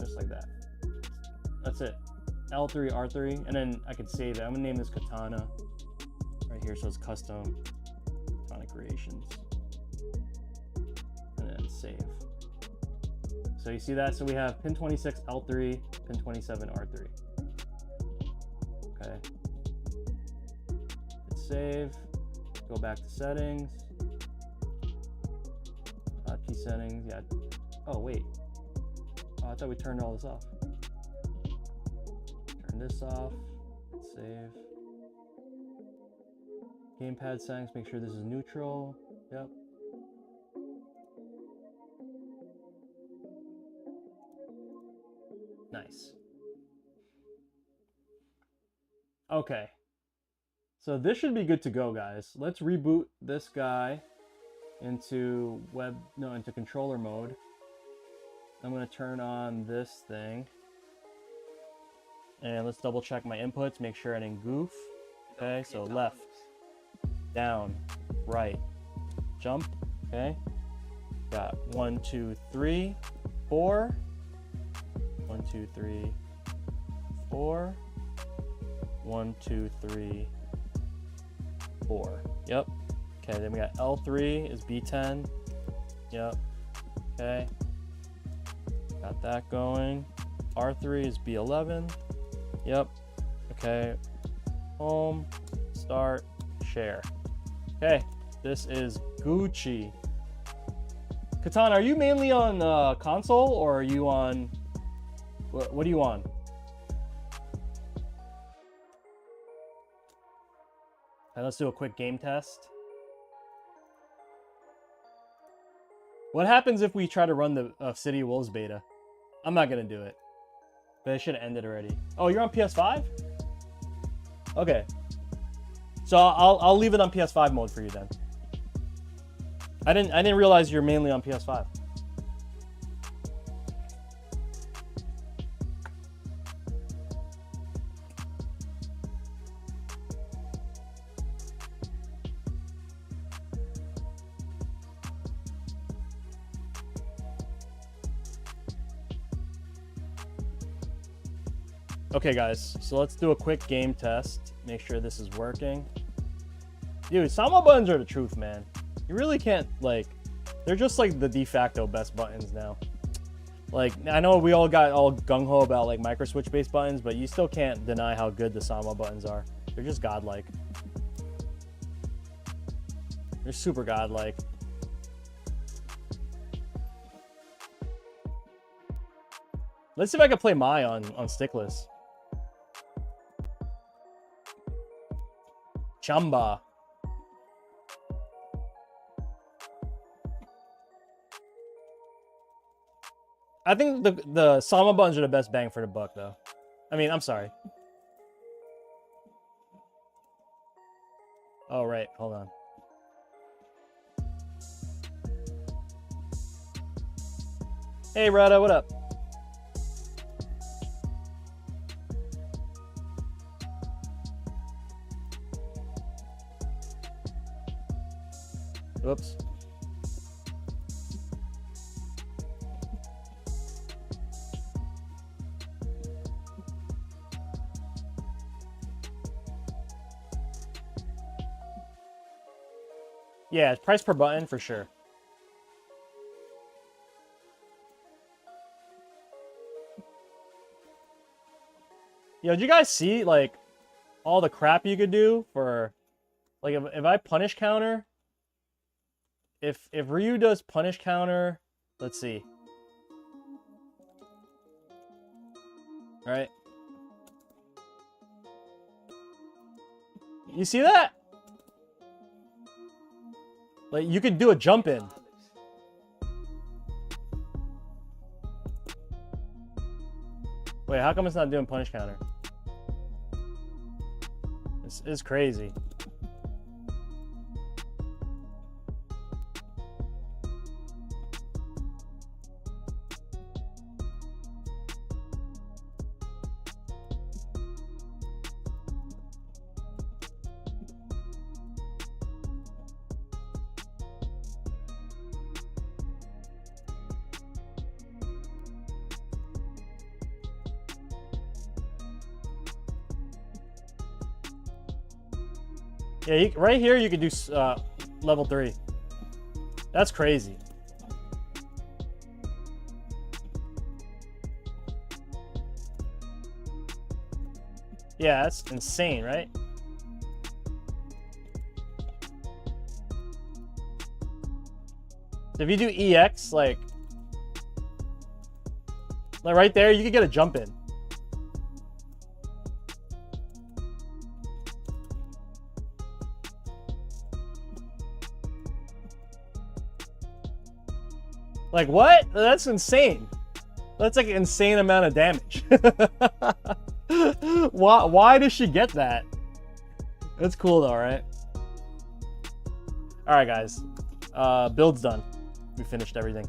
just like that. That's it. L3, R3, and then I can save it. I'm gonna name this Katana right here, so it's custom Katana Kreations, and then save. So you see that? So we have pin 26 L3, pin 27 R3. Okay. Hit save. Go back to settings. Hotkey settings, yeah. Oh wait. Oh, I thought we turned all this off. Turn this off. Save. Gamepad settings, make sure this is neutral. Yep. Nice. Okay. So this should be good to go, guys. Let's reboot this guy into into controller mode. I'm gonna turn on this thing. And let's double check my inputs, make sure I didn't goof. Okay, so left, down, right, jump, okay. Got 1, 2, 3, 4. 1, 2, 3, 4. 1, 2, 3, 4. Yep. Okay, then we got L3 is B10. Yep. Okay. Got that going. R3 is B11. Yep. Okay. Home, start, share. Okay. This is Gucci. Katana, are you mainly on console or are you on... What are you on? Alright, let's do a quick game test. What happens if we try to run the City of Wolves beta? I'm not gonna do it. But it should have ended already. Oh, you're on PS5? Okay. So I'll leave it on PS5 mode for you then. I didn't realize you're mainly on PS5. Okay, guys, so let's do a quick game test. Make sure this is working. Dude, Sama buttons are the truth, man. You really can't, like, they're just like the de facto best buttons now. Like, I know we all got all gung-ho about like micro switch based buttons, but you still can't deny how good the Sama buttons are. They're just godlike. They're super godlike. Let's see if I can play Mai on stickless. Chamba. I think the Sama buttons are the best bang for the buck, though. I mean, I'm sorry. Oh, right. Hold on. Hey, Rada, what up? Whoops. Yeah, it's price per button for sure. Yo, did you guys see like all the crap you could do for like if I punish counter? If Ryu does punish counter, let's see. All right. You see that? Like, you could do a jump in. Wait, how come it's not doing punish counter? This is crazy. Yeah, right here you could do level 3. That's crazy. Yeah, that's insane, right? So if you do EX, like right there, you could get a jump in. Like, what? That's insane. That's like an insane amount of damage. Why does she get that? That's cool though, right? Alright, guys. Build's done. We finished everything.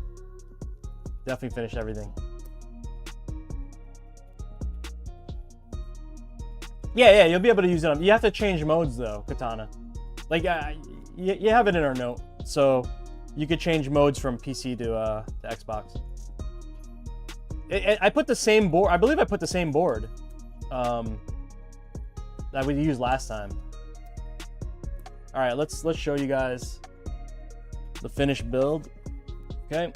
Definitely finished everything. Yeah, you'll be able to use it on... You have to change modes though, Katana. Like, you have it in our note. So... You could change modes from PC to Xbox. I put the same board. I believe I put the same board. that we used last time. All right, let's show you guys the finished build. Okay.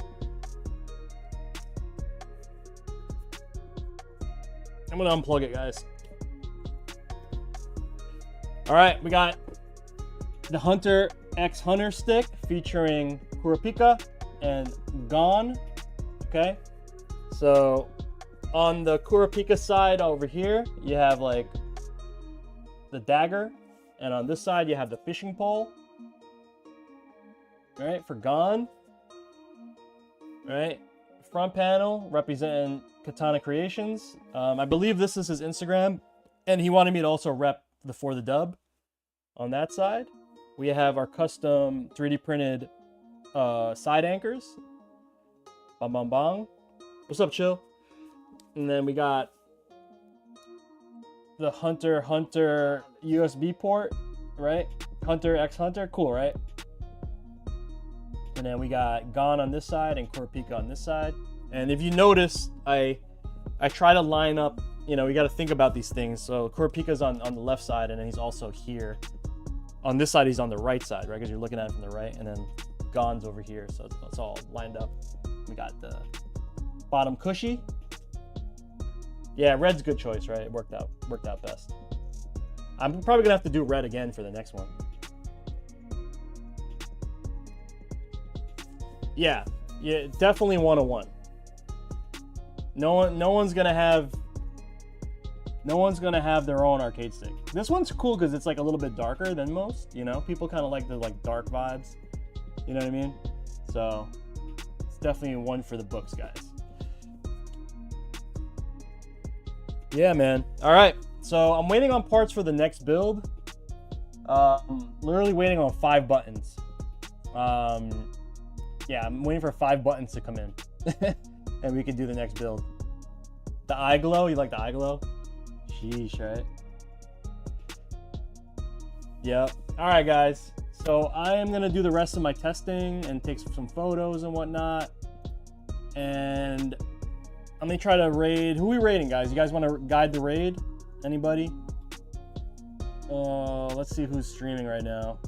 I'm gonna unplug it, guys. All right, we got the Hunter X Hunter stick featuring Kurapika and Gon. Okay, so on the Kurapika side over here, you have like the dagger, and on this side you have the fishing pole. All right, for Gon. All right, front panel representing Katana Kreations. I believe this is his Instagram, and he wanted me to also rep the For the Dub on that side. We have our custom 3D printed side anchors. Bang, bang, bang. What's up, Chill? And then we got the Hunter USB port, right? Hunter X Hunter, cool, right? And then we got Gon on this side and Kurapika on this side. And if you notice, I try to line up, you know, we got to think about these things. So Kurapika's on the left side, and then he's also here. On this side, he's on the right side, right? Because you're looking at it from the right, and then Gon's over here, so it's all lined up. We got the bottom cushy. Yeah, red's a good choice, right? It worked out best. I'm probably gonna have to do red again for the next one. Yeah, definitely 101. No one's gonna have their own arcade stick. This one's cool because it's like a little bit darker than most, you know? People kind of like the dark vibes, you know what I mean? So it's definitely one for the books, guys. Yeah, man. All right, so I'm waiting on parts for the next build. Literally waiting on 5 buttons. Yeah, I'm waiting for 5 buttons to come in and we can do the next build. The eye glow, you like the eye glow? Sheesh, right? Yep. All right, guys. So I am gonna do the rest of my testing and take some photos and whatnot. And I'm gonna try to raid. Who are we raiding, guys? You guys want to guide the raid? Anybody? Let's see who's streaming right now.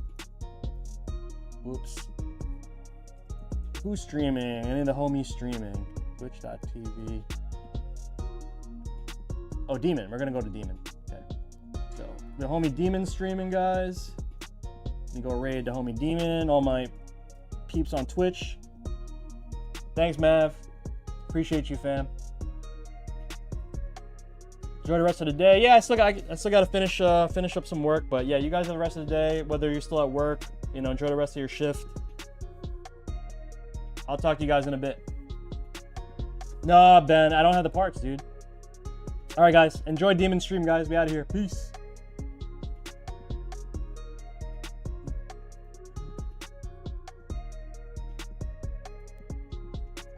Whoops. Who's streaming? Any of the homies streaming? Twitch.tv. Oh, Demon. We're gonna go to Demon. Okay. So the homie Demon streaming, guys. Let me go raid the homie Demon. All my peeps on Twitch. Thanks, Mav. Appreciate you, fam. Enjoy the rest of the day. Yeah, I still got to finish up some work, but yeah, you guys have the rest of the day. Whether you're still at work, you know, enjoy the rest of your shift. I'll talk to you guys in a bit. Nah, Ben, I don't have the parts, dude. All right, guys, enjoy Demon stream, guys. We out of here. Peace.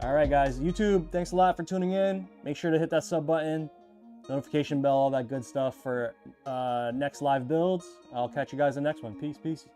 All right, guys, YouTube, thanks a lot for tuning in. Make sure to hit that sub button, notification bell, all that good stuff for next live builds. I'll catch you guys in the next one. Peace, peace.